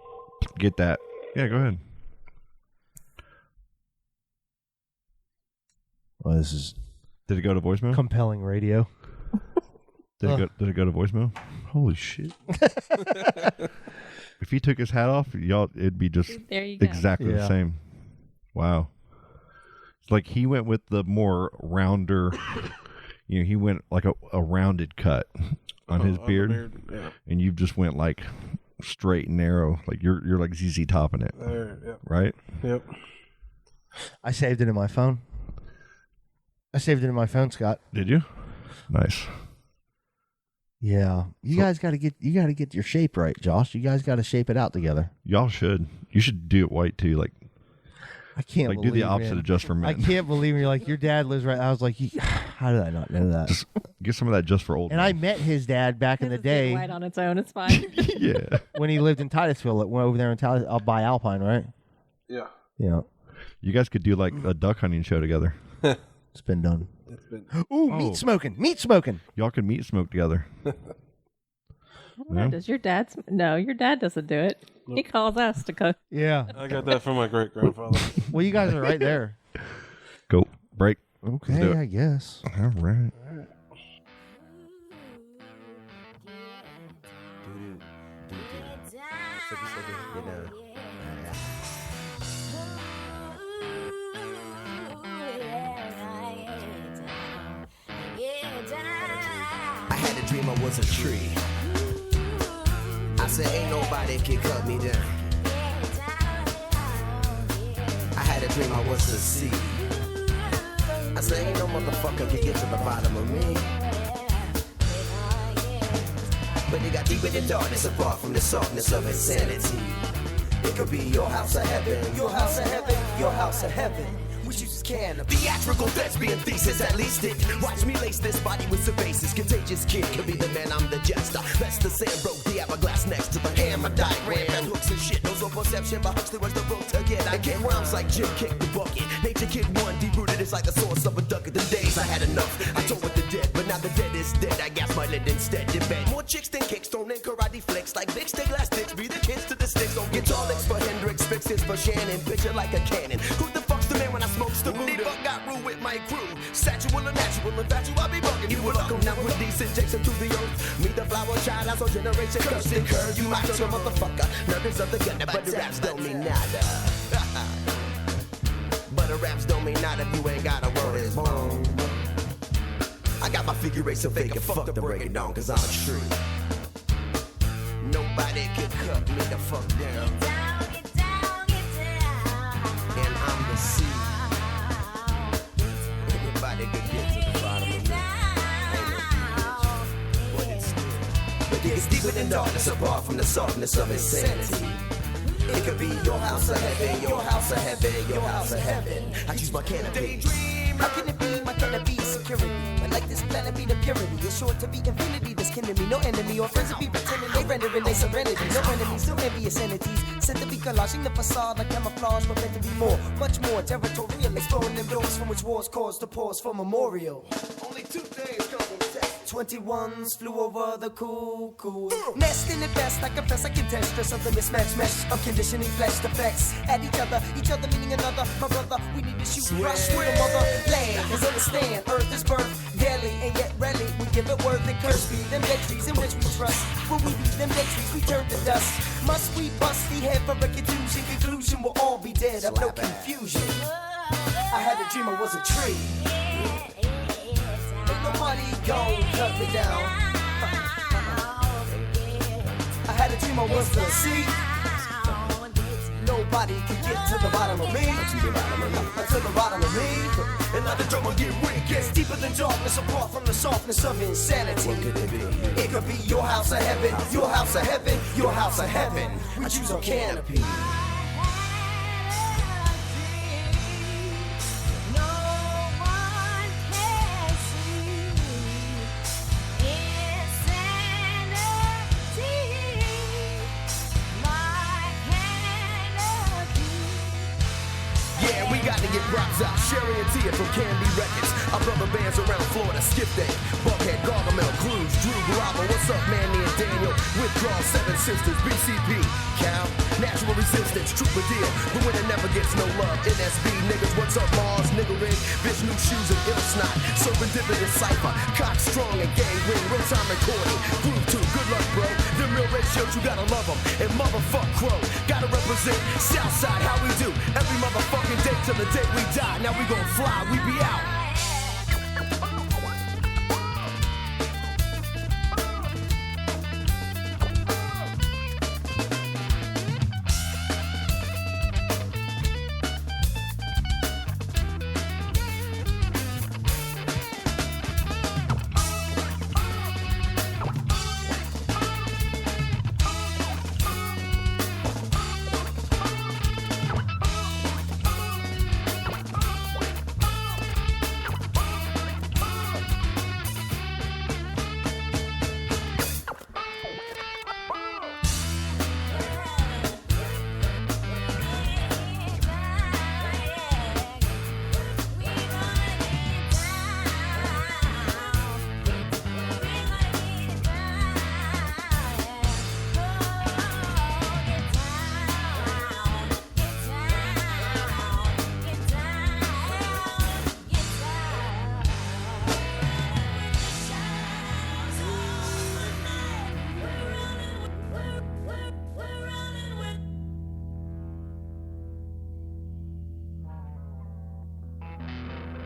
get that. Yeah, go ahead. Well, this is Did it go to voicemail? compelling radio. Did it go to voicemail? Holy shit! If he took his hat off, it'd be just There you go. exactly the Yeah. same. Wow. It's like he went with the more rounder. He went like a rounded cut on his beard, Yeah. and you just went like straight and narrow. Like you're like ZZ topping it, There. Yep. right? Yep. I saved it in my phone. Scott. Did you? Nice. Yeah. You guys got to get your shape right, Josh. You guys got to shape it out together. Y'all should. You should do it white too. Like I can't like believe do the opposite man. of just for men. I can't believe you're like your dad lives right. I was like, how did I not know that? Just get some of that just for old. And I met his dad back in the This is being day white on its own. It's fine. yeah. when he lived in Titusville. It went over there in Titusville by Alpine, right? Yeah. Yeah. You guys could do like a duck hunting show together. It's been done. It's been. Ooh, meat smoking. Y'all could meat smoke together. No, does your dad? No, your dad doesn't do it. He calls us to cook. Yeah. I got that from my great grandfather. Well, you guys are right there. Go break. Okay, do it. I guess. All right. I had a dream I was a tree. I said ain't nobody can cut me down. I had a dream I was a sea. I said ain't no motherfucker can get to the bottom of me. But it got deeper than darkness, apart from the softness of insanity. It could be your house of heaven, your house of heaven, your house of heaven. Which uses canopy. Theatrical thespian thesis, at least it. Watch me lace this body with some bases. Contagious kid could be the man, I'm the jester. That's the sand broke the hourglass next to the hammer diagram. And hooks and shit, no perception, but Huxley was the book to get. I get rhymes like Jim kick the bucket. Nature Kid 1, deep-rooted is like the source of a duck at the days I had enough. I told with the dead, but now the dead is dead. I gas my lid instead, in bed. More chicks than kicks, thrown in karate flicks. Like big stick, last sticks, be the kids to the sticks. Don't guitar licks for Hendrix, fixes for Shannon. Picture like a cannon. Who the fuck's the man when I smokes the Buddha? Got rule with my crew. Statual or natural, in fact, I'll be bugging you. Will come now with these injections to the earth. Me the flower child, I saw generation cursed and curved. You might show motherfucker. Nervous of the gunner, but the raps don't mean nada. But the raps don't mean nada if you ain't got a word is bone. I got my figure eight so fake and fuck to break it down, cause I'm a tree. Nobody can cut me the fuck down. And I'm the sea. Anybody can get to the bottom of me. Ain't no bitch, but it's still. But it's deeper than darkness, apart from the softness of insanity. It could be your house of heaven, your house of heaven, your house of heaven. I choose my canopy. How can it be? My canopy is security. But like this planet be the purity. It's sure to be infinity. There's kin to me, no enemy or friends to be pretending. They rendering their serenity. No enemies, no envious entities. Said to be collaging the facade like camouflage, but meant to be more, much more territorial. Exploring them doors from which wars cause the pause for memorial. Only two things come from text. 21s flew over the cuckoo. Nesting at best, I confess I can test stress of the mismatch mesh of conditioning flesh defects at each other meaning another. My brother, we need to shoot rush with the motherland. Cause understand, earth is birth daily, and yet rarely we give it word that curse be them dead trees in which we trust. When we beat them dead trees, we turn to dust. Must we bust the head for a confusion? Conclusion will all be dead of no confusion. I had a dream I was a tree. Nobody gon' cut me down. I had a dream I was the sea. Nobody can get to the bottom of me. To the bottom of me. And let the drummer get wicked. Gets deeper than darkness, apart from the softness of insanity. What could it be? It could be your house of heaven, your house of heaven, your house of heaven. We choose our canopy. Get props out, Sherry and Tia from Candy Records. Our brother bands around Florida, Skip Day, Buckhead, Gargamel, Cruz, Drew, Garabo. What's up, Manny and Daniel? Withdrawal, Seven Sisters, BCP, Cal, Natural Resistance, Troubadour. The winner never gets no love. NSB, niggas, what's up, Mars, nigga ring, bitch, new shoes and ill snot. Serendipitous cipher, cock strong and gang ring, real time recording. Groove 2, good luck, bro. The real red shows, you gotta love them. And motherfuck Crow, gotta represent Southside, how we do. Every motherfucking day till the day we die, now we gon' fly, we be out.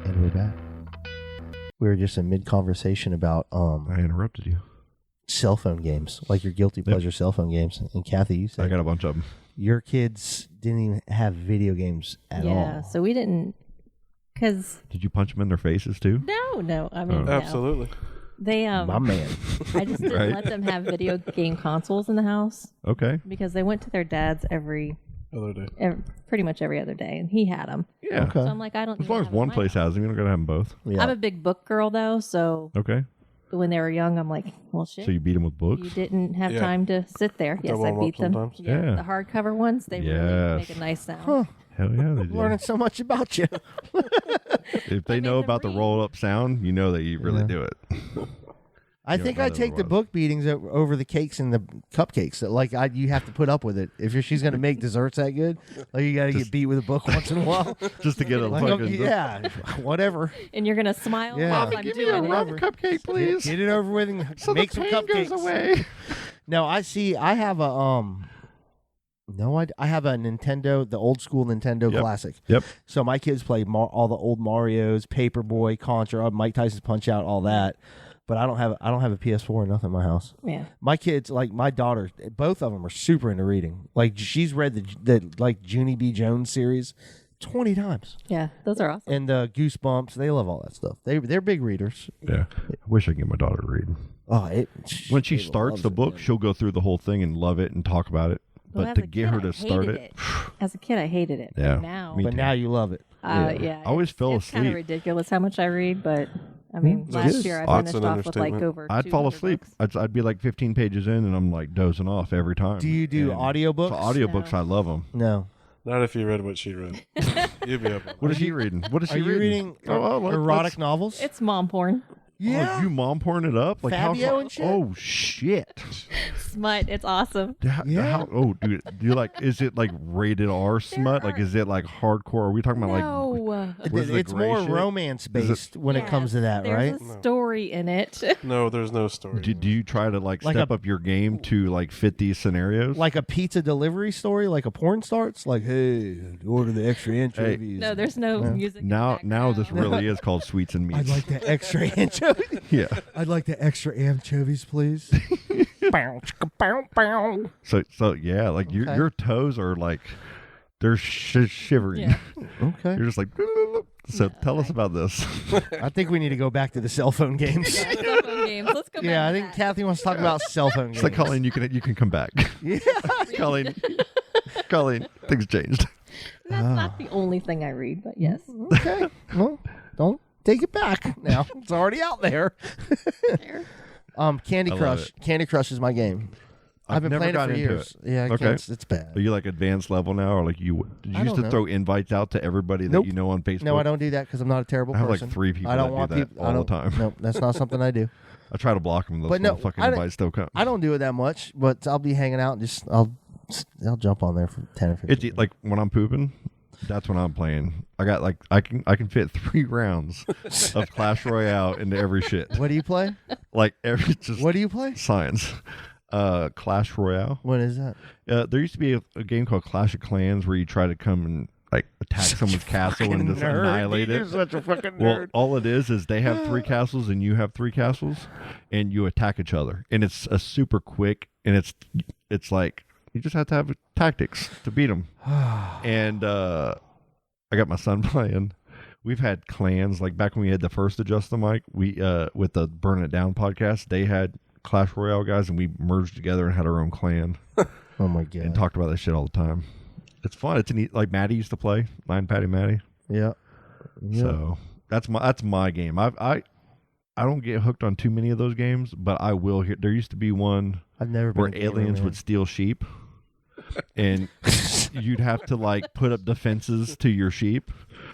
And we're back. We were just in mid-conversation about I interrupted you. Cell phone games, like your guilty pleasure cell phone games. And Kathy, you said I got a bunch of them. Your kids didn't even have video games at all. Yeah, so we didn't, because... Did you punch them in their faces too? No, I mean, no. Absolutely. They, My man. I just didn't let them have video game consoles in the house. Okay. Because they went to their dad's every other day. Pretty much every other day, and he had them. Yeah. Okay. So I'm like, I don't. As long as one place has them, you don't gotta have them both. Yeah. I'm a big book girl though, so Okay. when they were young, I'm like, well, shit. So you beat them with books? You didn't have Yeah. time to sit there. Yes, Double I 'em beat up them. sometimes. Yeah. The hardcover ones, they really Yes. make a nice sound. Huh. Hell yeah, they do. Learning so much about you. If they know about the roll up sound, you know that you really do it. I Yeah, think not I take the otherwise. book beatings over the cakes and the cupcakes. Like you have to put up with it if she's going to make desserts that good. Like you got to get beat with a book once in a while, just to get a like, fucking yeah, whatever. And you're gonna smile Yeah. while Mommy, I'm give me doing a it. rum cupcake, please. Get it over with and So make the some pain cupcakes. goes away. No, I see. I have a No, I have a Nintendo, the old school Nintendo Yep. Classic. Yep. So my kids play all the old Mario's, Paperboy, Contra, Mike Tyson's Punch Out, all that. But I don't have a PS4 or nothing in my house. Yeah. My kids, like my daughter, both of them are super into reading. Like she's read the like Junie B. Jones series 20 times. Yeah, those are awesome. And Goosebumps, they love all that stuff. They're big readers. Yeah. I wish I could get my daughter to read. Oh, When she Caleb starts loves the it, book, man. she'll go through the whole thing and love it and talk about it. Well, But as to a get kid, her I to start hated it, As a kid, I hated it. Yeah, But now, me But too. now you love it. yeah, I always fell it's kind of asleep. ridiculous how much I read, but I mean, last year I That's finished an off with like understatement. over. I'd fall 200 asleep. books. I'd be like 15 pages in, and I'm like dozing off every time. Do you do And audiobooks? So audiobooks, No. I love them. No. Not if you read what she read. You'd be up. What is she reading? What is Are she you reading erotic novels? It's mom porn. Yeah. Oh, you mom porn it up? Like Fabio how? and shit? Oh shit! Smut. It's awesome. Yeah. Dude, do you like? Is it like rated R smut? Like, is it like hardcore? Are we talking about like? No. What is the It's gray more shit? romance based when it Yes, comes to that, right? There's a story in it. No, there's no story. Do you try to like Like step a- up your game to like fit these scenarios? Like a pizza delivery story, like a porn starts. Like, hey, order the extra anchovies. No, there's no music. in the now this background. really is called Sweets and Meats. I'd like the extra anchovies. Yeah. I'd like the extra anchovies, please. Bow, chicka, bow, bow. So yeah, like Okay. your toes are like they're shivering. Yeah. Okay. You're just like. So tell us about this. I think we need to go back to the cell phone games. Yeah, cell phone games. Let's go. Yeah, I back to think that. Kathy wants to talk about cell phone games. It's like Colleen, you can come back. Yeah. Colleen, things changed. That's not the only thing I read, but yes. Okay. Well, don't take it back now. It's already out there. Candy I love Crush. it. Candy Crush is my game. I've been never playing it got for into years. it. Yeah, Okay. it's bad. Are you like advanced level now, or like did you I used don't to know. throw invites out to everybody that Nope. you know on Facebook? No, I don't do that because I'm not a terrible I have person. like 3 people I don't that want do that people all I the don't, time. Nope, that's not something I do. I try to block them. Those But no, fucking I don't- invites still come. I don't do it that much, but I'll be hanging out and just I'll jump on there for 10 or 15. It's like when I'm pooping. That's when I'm playing. I got like I can fit 3 rounds of Clash Royale into every shit. What do you play? Like every just What do you play? science. Clash Royale. What is that? There used to be a game called Clash of Clans where you try to come and like attack someone's castle and just nerd, annihilate dude. it. You're such a fucking Well, nerd. all it is they have 3 castles and you have 3 castles, and you attack each other. And it's a super quick, and it's like you just have to have tactics to beat them. And I got my son playing. We've had clans like back when we had the first Adjust the Mic. We with the Burn It Down podcast, they had Clash Royale guys, and we merged together and had our own clan. Oh my god! And talked about this shit all the time. It's fun. It's neat. Like Maddie used to play, Lion Patty Maddie. Yeah. So that's my game. I don't get hooked on too many of those games, but I will. There used to be one I've never been where a gamer, aliens man. would steal sheep, and you'd have to like put up defenses to your sheep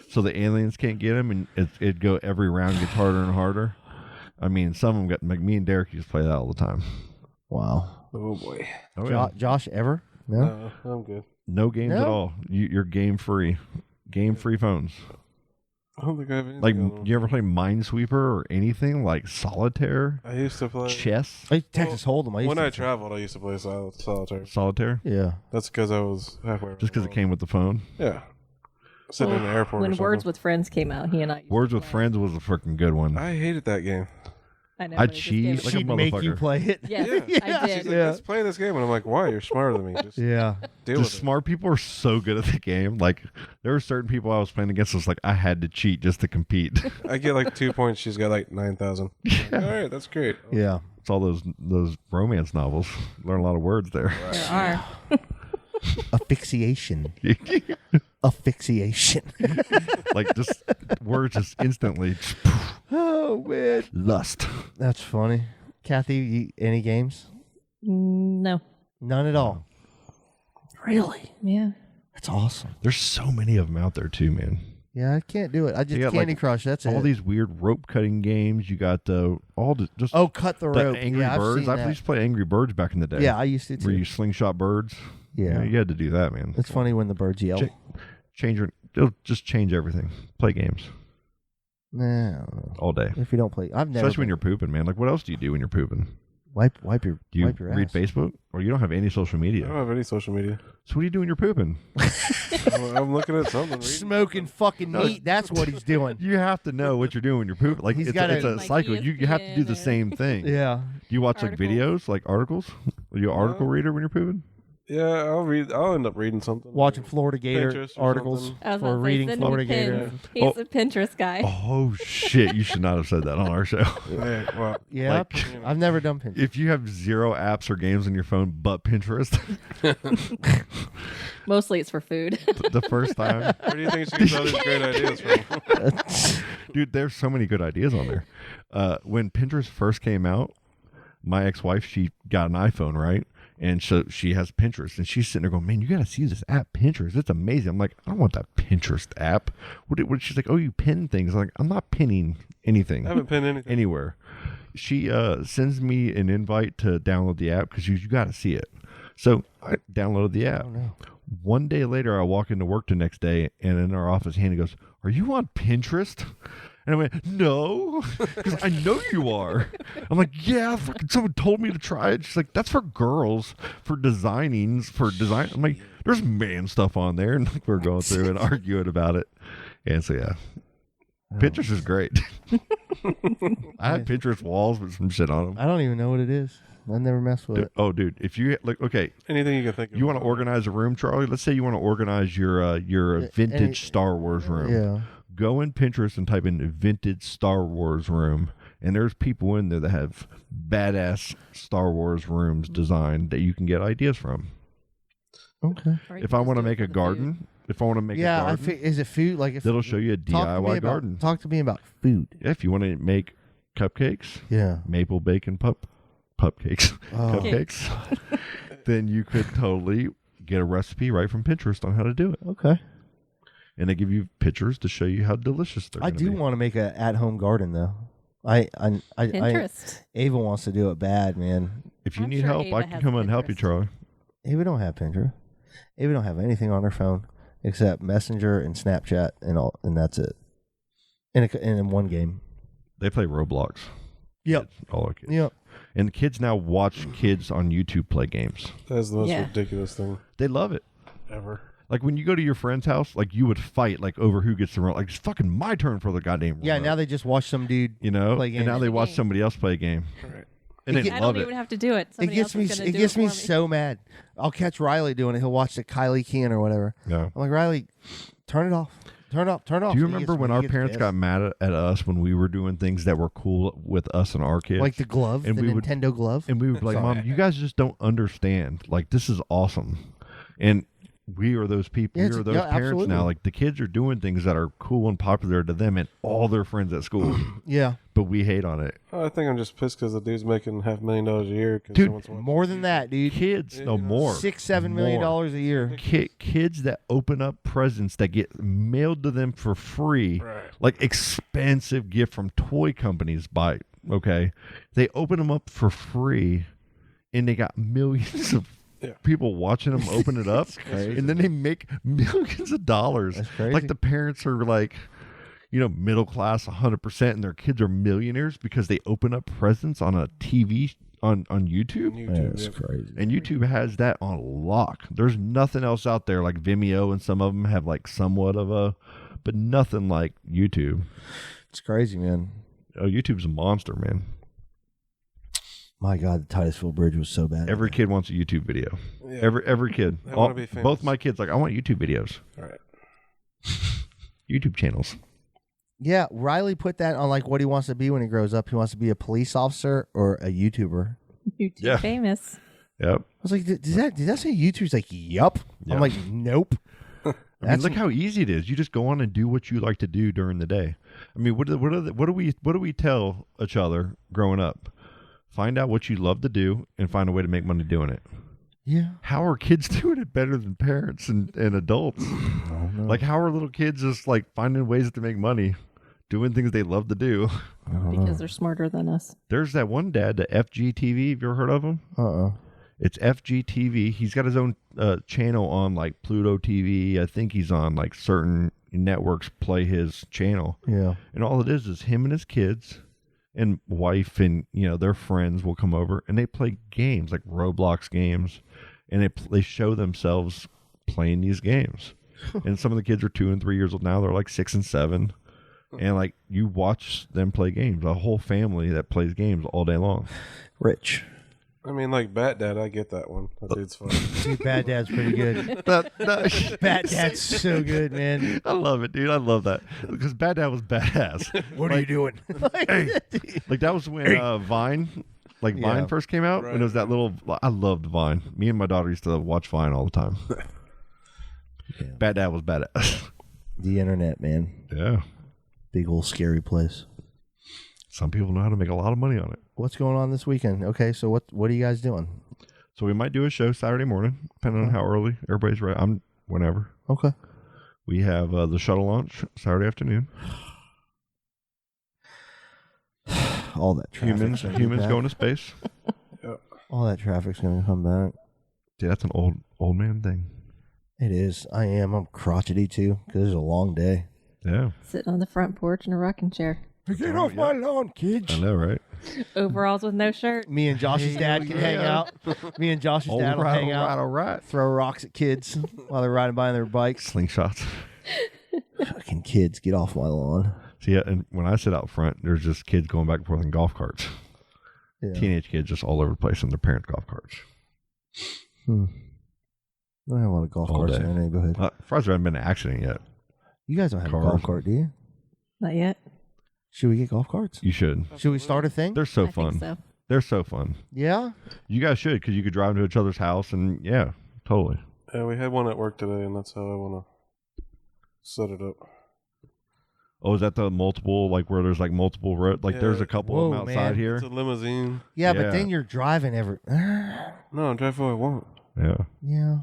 so the aliens can't get them, and it'd go every round gets harder and harder. I mean, some of them got like me and Derek used to play that all the time. Wow. Oh boy. Oh, yeah. Josh, ever? No. I'm good. No games at No? all. You're game free. Game free phones. I don't think I have anything Like, on them. you ever play Minesweeper or anything like Solitaire, I used to play chess, Texas Hold'em. When I traveled, I used to play solitaire. Solitaire? Yeah. That's because I was halfway. Just because it came with the phone. Yeah. Sitting in the airport. When or Words something. with Friends came out, he and I. Words with Friends was a freaking good one. I hated that game. I know. I'd but it just cheat gave- like a She'd make you motherfucker. play it. Yes, I She's did. like, let's play this game, and I'm like, why? You're smarter than me. Just Yeah. deal The with it. smart people are so good at the game. Like, there were certain people I was playing against. It's like I had to cheat just to compete. I get like 2 points. She's got like 9,000. All right, that's great. Yeah. It's all those romance novels. Learn a lot of words there. There are. Asphyxiation. Asphyxiation. Like just words just instantly. Oh man. Lust. That's funny. Kathy, any games? No. None at all. Really? Yeah. That's awesome. There's so many of them out there too, man. Yeah, I can't do it. I just Candy Crush. That's all it. these weird rope cutting games. You got just cut the rope. Angry Birds. I used to play Angry Birds back in the day. Yeah, I used to too. Where you slingshot birds. Yeah, you had to do that, man. It's funny when the birds yell. It'll just change everything. Play games. No, all day. If you don't play, I've never. Especially when you're pooping, man. Like, what else do you do when you're pooping? Wipe your. Do you wipe your read ass. Facebook, or you don't have any social media? I don't have any social media. So what are you doing when you're pooping? I'm looking at something. Reading. Smoking fucking meat. That's what he's doing. You have to know what you're doing when you're pooping. Like it's a cycle. You have to do the same thing. Yeah. Do you watch like videos, like articles? Are you an article reader when you're pooping? Yeah, I'll end up reading something. Watching Florida Gator Pinterest or articles something. for reading Florida Gator. He's a Pinterest guy. Oh shit! You should not have said that on our show. Yeah, Like, I've never done Pinterest. If you have 0 apps or games on your phone but Pinterest, Mostly it's for food. the first time. Where do you think she gets all these great ideas from? Dude, there's so many good ideas on there. When Pinterest first came out, my ex-wife, she got an iPhone, right? And so she has Pinterest, and she's sitting there going, man, you got to see this app, Pinterest. It's amazing. I'm like, I don't want that Pinterest app. She's like, oh, you pin things. I'm like, I'm not pinning anything. I haven't pinned anything. Anywhere. She sends me an invite to download the app because you got to see it. So I downloaded the app. Oh, no. One day later, I walk into work the next day, and in our office, Hannah goes, are you on Pinterest? And I went, no, because I know you are. I'm like, yeah, fucking someone told me to try it. She's like, that's for girls, for design. I'm like, there's man stuff on there. And like, we're going through and arguing about it. And so, yeah, Pinterest is great. I have Pinterest walls with some shit on them. I don't even know what it is. I never messed with it. Oh, dude, if you like, okay, anything you can think of. You want to organize a room, Charlie? Let's say you want to organize your vintage Star Wars room. Yeah. Go in Pinterest and type in vintage Star Wars room, and there's people in there that have badass Star Wars rooms designed that you can get ideas from. Okay. If I want to make a garden, a garden, is it food? Like if it'll show you a DIY garden. Talk to me about food. Yeah, if you want to make cupcakes, yeah, maple bacon cupcakes, then you could totally get a recipe right from Pinterest on how to do it. Okay. And they give you pictures to show you how delicious they're. I do want to make an at-home garden though. Pinterest. Ava wants to do it bad, man. If you need help, I can come and help you, Charlie. Ava don't have Pinterest. Ava don't have anything on her phone except Messenger and Snapchat and that's it. And in one game, they play Roblox. Yep. All our kids. Yep. And the kids now watch kids on YouTube play games. That's the most ridiculous thing. They love it. Ever. Like when you go to your friend's house, like you would fight like over who gets the remote. Like it's fucking my turn for the goddamn remote. Yeah, now they just watch some dude play games. And now they watch somebody else play a game. Right. And they I love don't it. even have to do it. It gets me so mad. I'll catch Riley doing it. He'll watch the Kylie Keane or whatever. Yeah. I'm like, Riley, turn it off. Turn it off. Do you remember when our parents got mad at us when we were doing things that were cool with us and our kids? Like the glove, and the Nintendo glove? And we would be like, Mom, you guys just don't understand. Like, this is awesome. And we are those people. We are those parents absolutely. now. Like, the kids are doing things that are cool and popular to them and all their friends at school. Yeah. But we hate on it. I think I'm just pissed because the dude's making $500,000 a year. Dude, more than that, dude. Kids, more. $6-7 million a year. Kids that open up presents that get mailed to them for free, like expensive gift from toy companies. They open them up for free, and they got millions of people watching them open it up, and then they make millions of dollars. That's crazy. Like the parents are like, middle class 100%, and their kids are millionaires because they open up presents on a TV on YouTube. That's crazy. And YouTube has that on lock. There's nothing else out there like Vimeo, and some of them have like somewhat of but nothing like YouTube. It's crazy, man. Oh, YouTube's a monster, man. My God, the Titusville Bridge was so bad. Every kid wants a YouTube video. Yeah. Every kid. They want to be famous. Both my kids like, I want YouTube videos. All right. YouTube channels. Yeah, Riley put that on like what he wants to be when he grows up. He wants to be a police officer or a YouTuber. YouTube famous. Yep. I was like, did that say YouTube? He's like, yup. Yep. I'm like, nope. I mean, look how easy it is. You just go on and do what you like to do during the day. I mean, what do we tell each other growing up? Find out what you love to do and find a way to make money doing it. Yeah. How are kids doing it better than parents and adults? Like, how are little kids just like finding ways to make money, doing things they love to do? Because they're smarter than us. There's that one dad, the FGTV. Have you ever heard of him? It's FGTV. He's got his own channel on like Pluto TV. I think he's on like certain networks play his channel. Yeah. And all it is him and his kids and wife and, their friends will come over and they play games like Roblox games. And they show themselves playing these games. And some of the kids are 2 and 3 years old now. They're like 6 and 7. And like you watch them play games. A whole family that plays games all day long. Rich. I mean, like Bat Dad, I get that one. That dude's fun. Dude, Bat Dad's pretty good. Bat Dad's so good, man. I love it, dude. I love that because Bat Dad was badass. What are you doing? Like that was when Vine, Vine first came out, and it was that little. I loved Vine. Me and my daughter used to watch Vine all the time. Bat Dad was badass. The internet, man. Yeah. Big old scary place. Some people know how to make a lot of money on it. What's going on this weekend? Okay, so what are you guys doing? So we might do a show Saturday morning, depending on how early everybody's ready. I'm whenever. Okay. We have the shuttle launch Saturday afternoon. All that traffic. Humans going to space. All that traffic's going to come back. Dude, that's an old man thing. It is. I'm crotchety too because it's a long day. Yeah. Sitting on the front porch in a rocking chair. Get off my lawn, kids. I know, right? Overalls with no shirt. Me and Josh's dad can hang out. Me and Josh's dad will hang out. All right. Throw rocks at kids while they're riding by on their bikes. Slingshots. Fucking kids, get off my lawn. See, and when I sit out front, there's just kids going back and forth in golf carts. Yeah. Teenage kids just all over the place in their parents' golf carts. I don't have a lot of golf carts in our neighborhood. Surprised there hasn't been an accident yet. You guys don't have a golf cart, do you? Not yet. Should we get golf carts? You should. Should we start a thing? They're so I fun. think so. They're so fun. Yeah? You guys should, because you could drive to each other's house, and yeah, totally. Yeah, we had one at work today, and that's how I want to set it up. Oh, is that the multiple, like where there's like multiple roads? Like there's a couple of them outside here. It's a limousine. Yeah, but then you're driving No, drive what I want. Yeah. Yeah.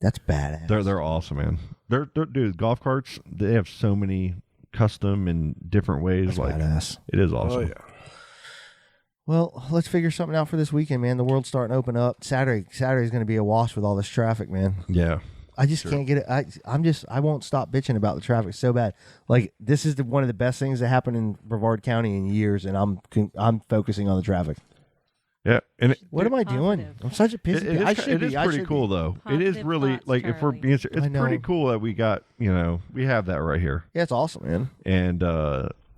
That's badass. They're awesome, man. They're dude, golf carts, they have so many custom and different ways. That's like badass. It is awesome. Oh, yeah. Well, let's figure something out for this weekend, man. The world's starting to open up. Saturday's going to be a wash with all this traffic, man. Yeah. I just can't get it. I won't stop bitching about the traffic so bad. Like this is one of the best things that happened in Brevard County in years, and I'm focusing on the traffic. Yeah, and what am I doing? I'm such a pissy. It is pretty cool though. It is really like if we're being, it's pretty cool that we got we have that right here. Yeah, it's awesome, man. And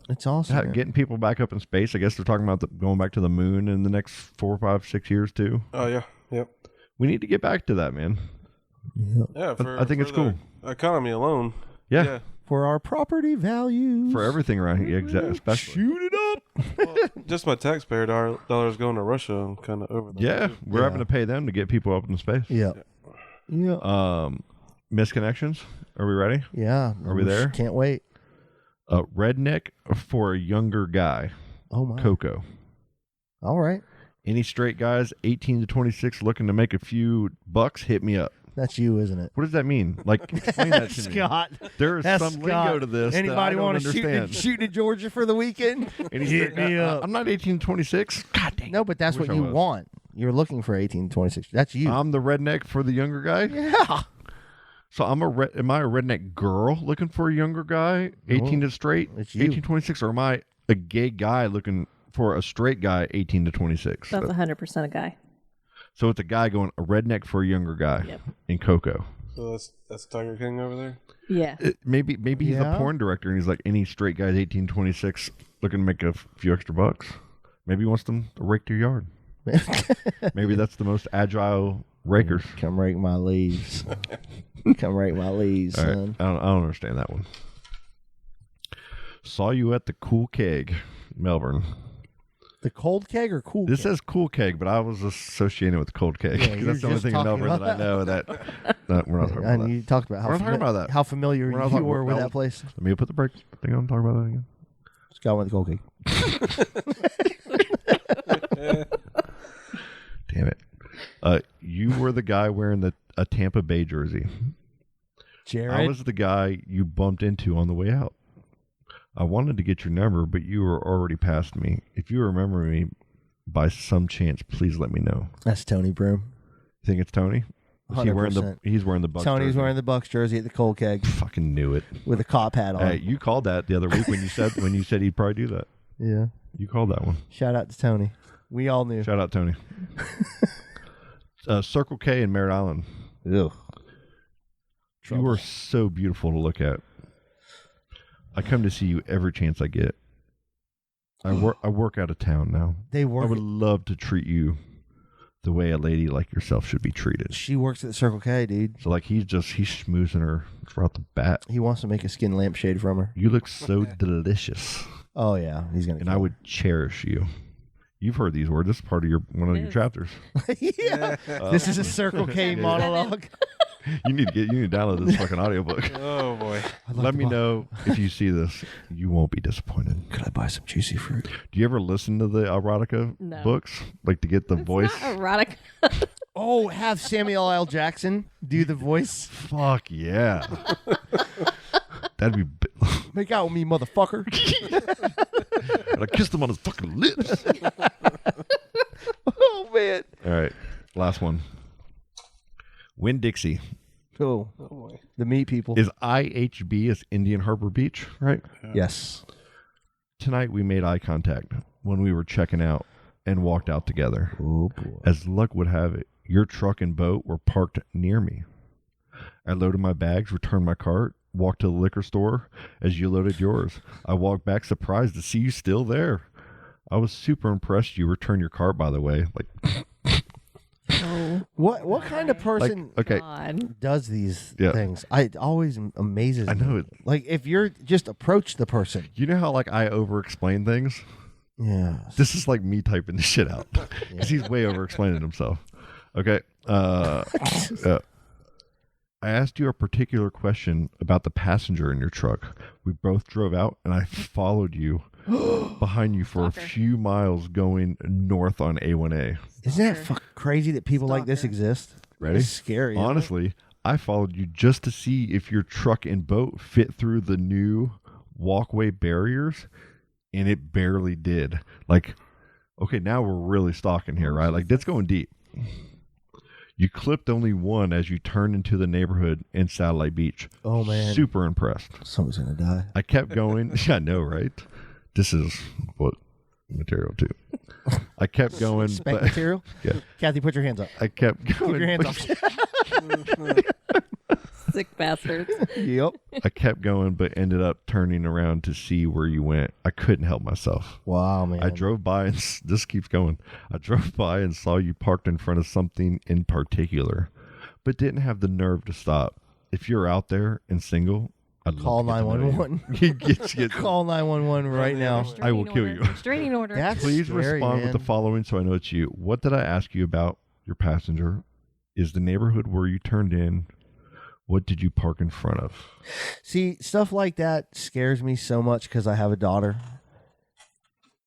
it's awesome. Getting people back up in space. I guess they're talking about going back to the moon in the next 4, 5, 6 years too. Oh yeah, yep. We need to get back to that, man. Yeah, I think it's cool. Economy alone. Yeah. For our property values. For everything around here, exactly. Especially. Shoot it up. Well, just my taxpayer dollars going to Russia and kind of over. We're having to pay them to get people up in space. Yeah. Misconnections. Are we ready? Yeah. Are we there? Can't wait. Redneck for a younger guy. Oh my. Coco. All right. Any straight guys 18 to 26 looking to make a few bucks, hit me up. That's you, isn't it? What does that mean? Like, explain that to Scott. me. There is some lingo to this. Anybody want to shoot in Georgia for the weekend? Hit me up. I'm not 18 to 26. God dang. No, but that's what you want. You're looking for 18 to 26. That's you. I'm the redneck for the younger guy? Yeah. So am I a redneck girl looking for a younger guy, 18 to straight, it's you. 18 to 26, or am I a gay guy looking for a straight guy, 18 to 26? That's 100% a guy. So it's a guy going a redneck for a younger guy in Coco. So that's Tiger King over there. Yeah. Maybe he's a porn director and he's like, any straight guys 18 to 26 looking to make a few extra bucks. Maybe he wants them to rake their yard. Maybe that's the most agile rakers. Come rake my leaves. Come rake my leaves, All right. son. I don't understand that one. Saw you at the Cool Keg, Melbourne. The cold keg or cool This keg? says cool keg, but I was associating it with the cold keg. Yeah, 'Cause you're that's the only just thing in talking Melbourne about that I know that. No, we're not talking about that. You talked about We're not talking about that. how familiar We're not you talking were with about- that place. Let me put the brakes thing on and talk about that again. Let's go with the cold keg. Damn it. You were the guy wearing a Tampa Bay jersey. Jared? I was the guy you bumped into on the way out. I wanted to get your number, but you were already past me. If you remember me by some chance, please let me know. That's Tony Broom. You think it's Tony? Is he wearing 100%. he's wearing the Bucks Tony's jersey. wearing the Bucks jersey at the cold keg Fucking knew it. with a cop hat on. Hey, you called that the other week when you said he'd probably do that. Yeah. You called that one. Shout out to Tony. We all knew. Shout out Tony. Circle K in Merritt Island. Ew. You are so beautiful to look at. I come to see you every chance I get. I work out of town now. They work. I would love to treat you the way a lady like yourself should be treated. She works at the Circle K, dude. So like he's schmoozing her right the bat. He wants to make a skin lampshade from her. You look so delicious. Oh yeah, he's gonna. And I would cherish you. You've heard these words. This is part of one of your chapters. Yeah. This is a Circle K monologue. You need to download this fucking audiobook. Oh boy. Let me know if you see this. You won't be disappointed. Could I buy some juicy fruit? Do you ever listen to the erotica books? Like to get the voice? Not erotic. Oh, have Samuel L. Jackson do the voice. Fuck yeah. That'd be Make out with me, motherfucker. and I kissed him on his fucking lips. Oh man. All right. Last one. Winn-Dixie. Oh, boy. The meat people. Is IHB is Indian Harbor Beach, right? Yes. Tonight we made eye contact when we were checking out and walked out together. Oh boy. As luck would have it, your truck and boat were parked near me. I loaded my bags, returned my cart, walked to the liquor store as you loaded yours. I walked back surprised to see you still there. I was super impressed you returned your cart, by the way. Like, What kind of person does these things? It always amazes me. I know it. Like if you're just approach the person. You know how like I over-explain things? Yeah. This is like me typing this shit out because he's way over-explaining himself. Okay. I asked you a particular question about the passenger in your truck. We both drove out, and I followed you behind you for a few miles going north on A1A. Isn't that crazy that people like this exist? Ready? It's scary. isn't it? Honestly, I followed you just to see if your truck and boat fit through the new walkway barriers, and it barely did. Like, okay, now we're really stalking here, right? Like, that's going deep. You clipped only one as you turned into the neighborhood in Satellite Beach. Oh, man. Super impressed. Someone's going to die. I kept going. Yeah, I know, right? This is what material, too. I kept going. Spank material? Yeah. Kathy, put your hands up. I kept going. Keep your hands up. Sick bastards. Yep. I kept going, but ended up turning around to see where you went. I couldn't help myself. Wow, man. I drove by and this keeps going. I drove by and saw you parked in front of something in particular, but didn't have the nerve to stop. If you're out there and single, I'd Call love to get to know 911. you. Call 911 right now. I will kill you. Restraining order. That's Please scary, respond man. with the following so I know it's you. What did I ask you about your passenger? Is the neighborhood where you turned in? What did you park in front of? See, stuff like that scares me so much because I have a daughter.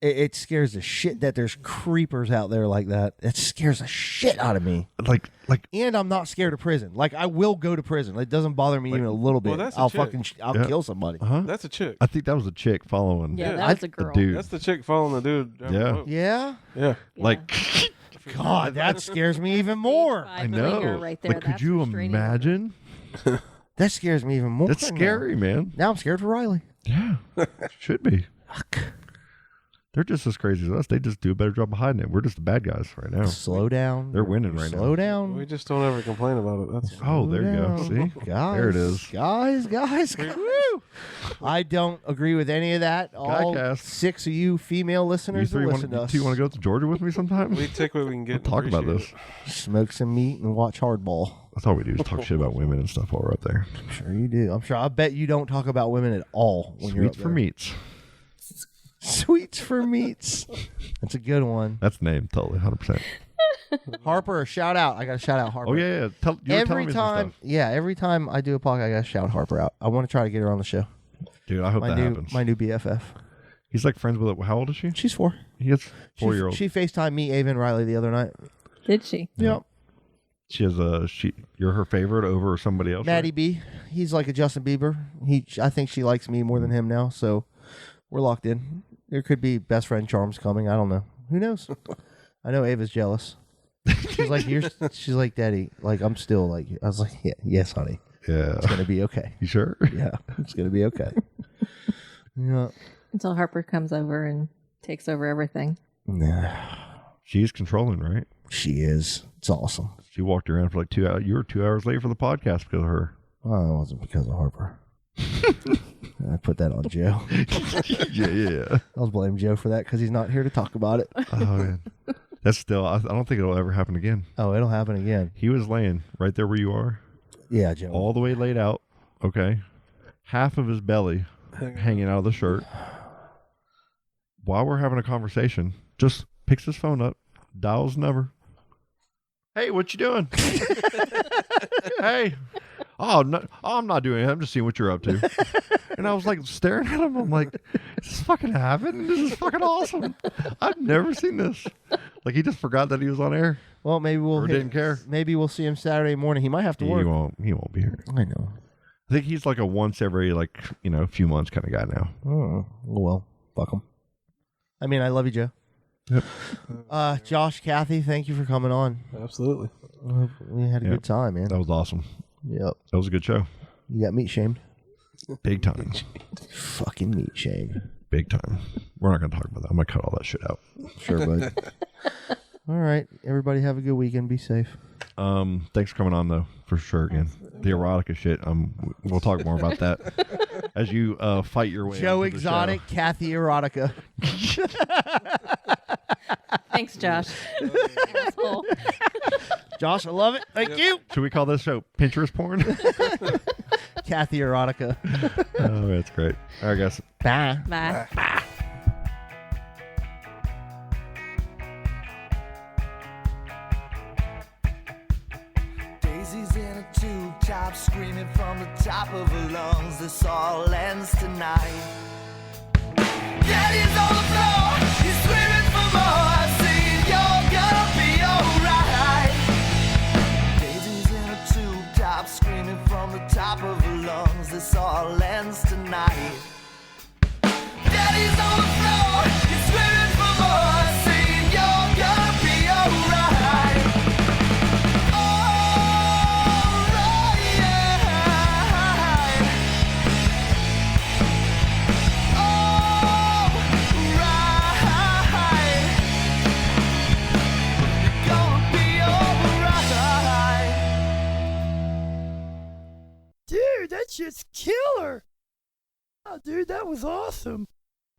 It scares the shit that there's creepers out there like that. It scares the shit out of me. Like, and I'm not scared of prison. Like, I will go to prison. It doesn't bother me even a little bit. Well, that's a I'll chick. fucking, I'll Yeah. kill somebody. Uh-huh. That's a chick. I think that was a chick following. Yeah, that was a the girl. dude. That's the chick following the dude. down the Yeah. boat. Yeah. Yeah. Like, God, that scares me even more. I know. Right there. Like, could you imagine? That scares me even more. That's now. scary, man. Now I'm scared for Riley. Yeah. Should be. They're just as crazy as us. They just do a better job of hiding it. We're just the bad guys right now. Slow down. They're winning right now. Slow down. We just don't ever complain about it. That's Oh, there you go. See? Guys, There it is. Guys. Woo. I don't agree with any of that. All Guycast. 6 of you female You listeners three that want listen to us. to go to Georgia with me sometime? we take what we can get. We'll talk about appreciate this. Smoke some meat and watch hardball. That's all we do is talk shit about women and stuff while we're up there. I'm sure you do. I'm sure. I bet you don't talk about women at all when you're up Sweets for there. meats. Sweets for meats. That's a good one. That's the name, totally, 100%. Harper, shout out. I got to shout out Harper. Oh, yeah. You were telling me some stuff. Every time I do a podcast, I got to shout Harper out. I want to try to get her on the show. Dude, I hope that happens. My new BFF. He's like friends with how old is she? She's 4. He has 4-year-old. She FaceTimed me, Ava, and Riley the other night. Did she? Yep. She has you're her favorite over somebody else? Maddie right? B. He's like a Justin Bieber. I think she likes me more than him now, so we're locked in. There could be best friend charms coming. I don't know. Who knows? I know Ava's jealous. She's like, she's like, Daddy, like, I'm still like, I was like, yeah, yes, honey. Yeah. It's going to be okay. You sure? Yeah, it's going to be okay. Yeah. Until Harper comes over and takes over everything. Nah. She's controlling, right? She is. It's awesome. She walked around for like 2 hours. You were 2 hours late for the podcast because of her. Well, it wasn't because of Harper. I put that on Joe. Yeah. I'll blame Joe for that because he's not here to talk about it. Oh, man. That's still, I don't think it'll ever happen again. Oh, it'll happen again. He was laying right there where you are. Yeah, Joe. All the way laid out. Okay. Half of his belly hanging out of the shirt. While we're having a conversation, just picks his phone up, dials number. Hey, what you doing? Hey. Oh, no, I'm not doing it. I'm just seeing what you're up to. And I was like staring at him. I'm like, is this fucking happening? This is fucking awesome. I've never seen this. Like, he just forgot that he was on air. Well, maybe didn't care. Maybe we'll see him Saturday morning. He might have to work. He won't be here. I know. I think he's like a once every few months kind of guy now. Oh, well, fuck him. I mean, I love you, Joe. Yep. Josh, Kathy, thank you for coming on. Absolutely. We had a good time, man. That was awesome. Yep. That was a good show. You got meat shamed? Big time. Fucking meat shamed. Big time. We're not going to talk about that. I'm going to cut all that shit out. Sure, bud. All right. Everybody have a good weekend. Be safe. Thanks for coming on, though, for sure, again. The erotica shit. We'll talk more about that as you fight your way Joe onto the Exotic, show. Kathy Erotica. Thanks, Josh. Asshole. Josh, I love it. Thank you. Should we call this show Pinterest porn? Kathy Erotica. Oh, that's great. All right, guys. Bye. Bye. Bye. Daisy's in a tube top, screaming from the top of her lungs. This all ends tonight. Daddy's on the floor, he's screaming for more. Saying you're gonna be alright. Daisy's in a tube top, screaming from the top of her lungs. This all ends tonight. Daddy's on the floor, he's screaming for more. Saying you're gonna be alright. Dude, that shit's killer. Oh, dude, that was awesome.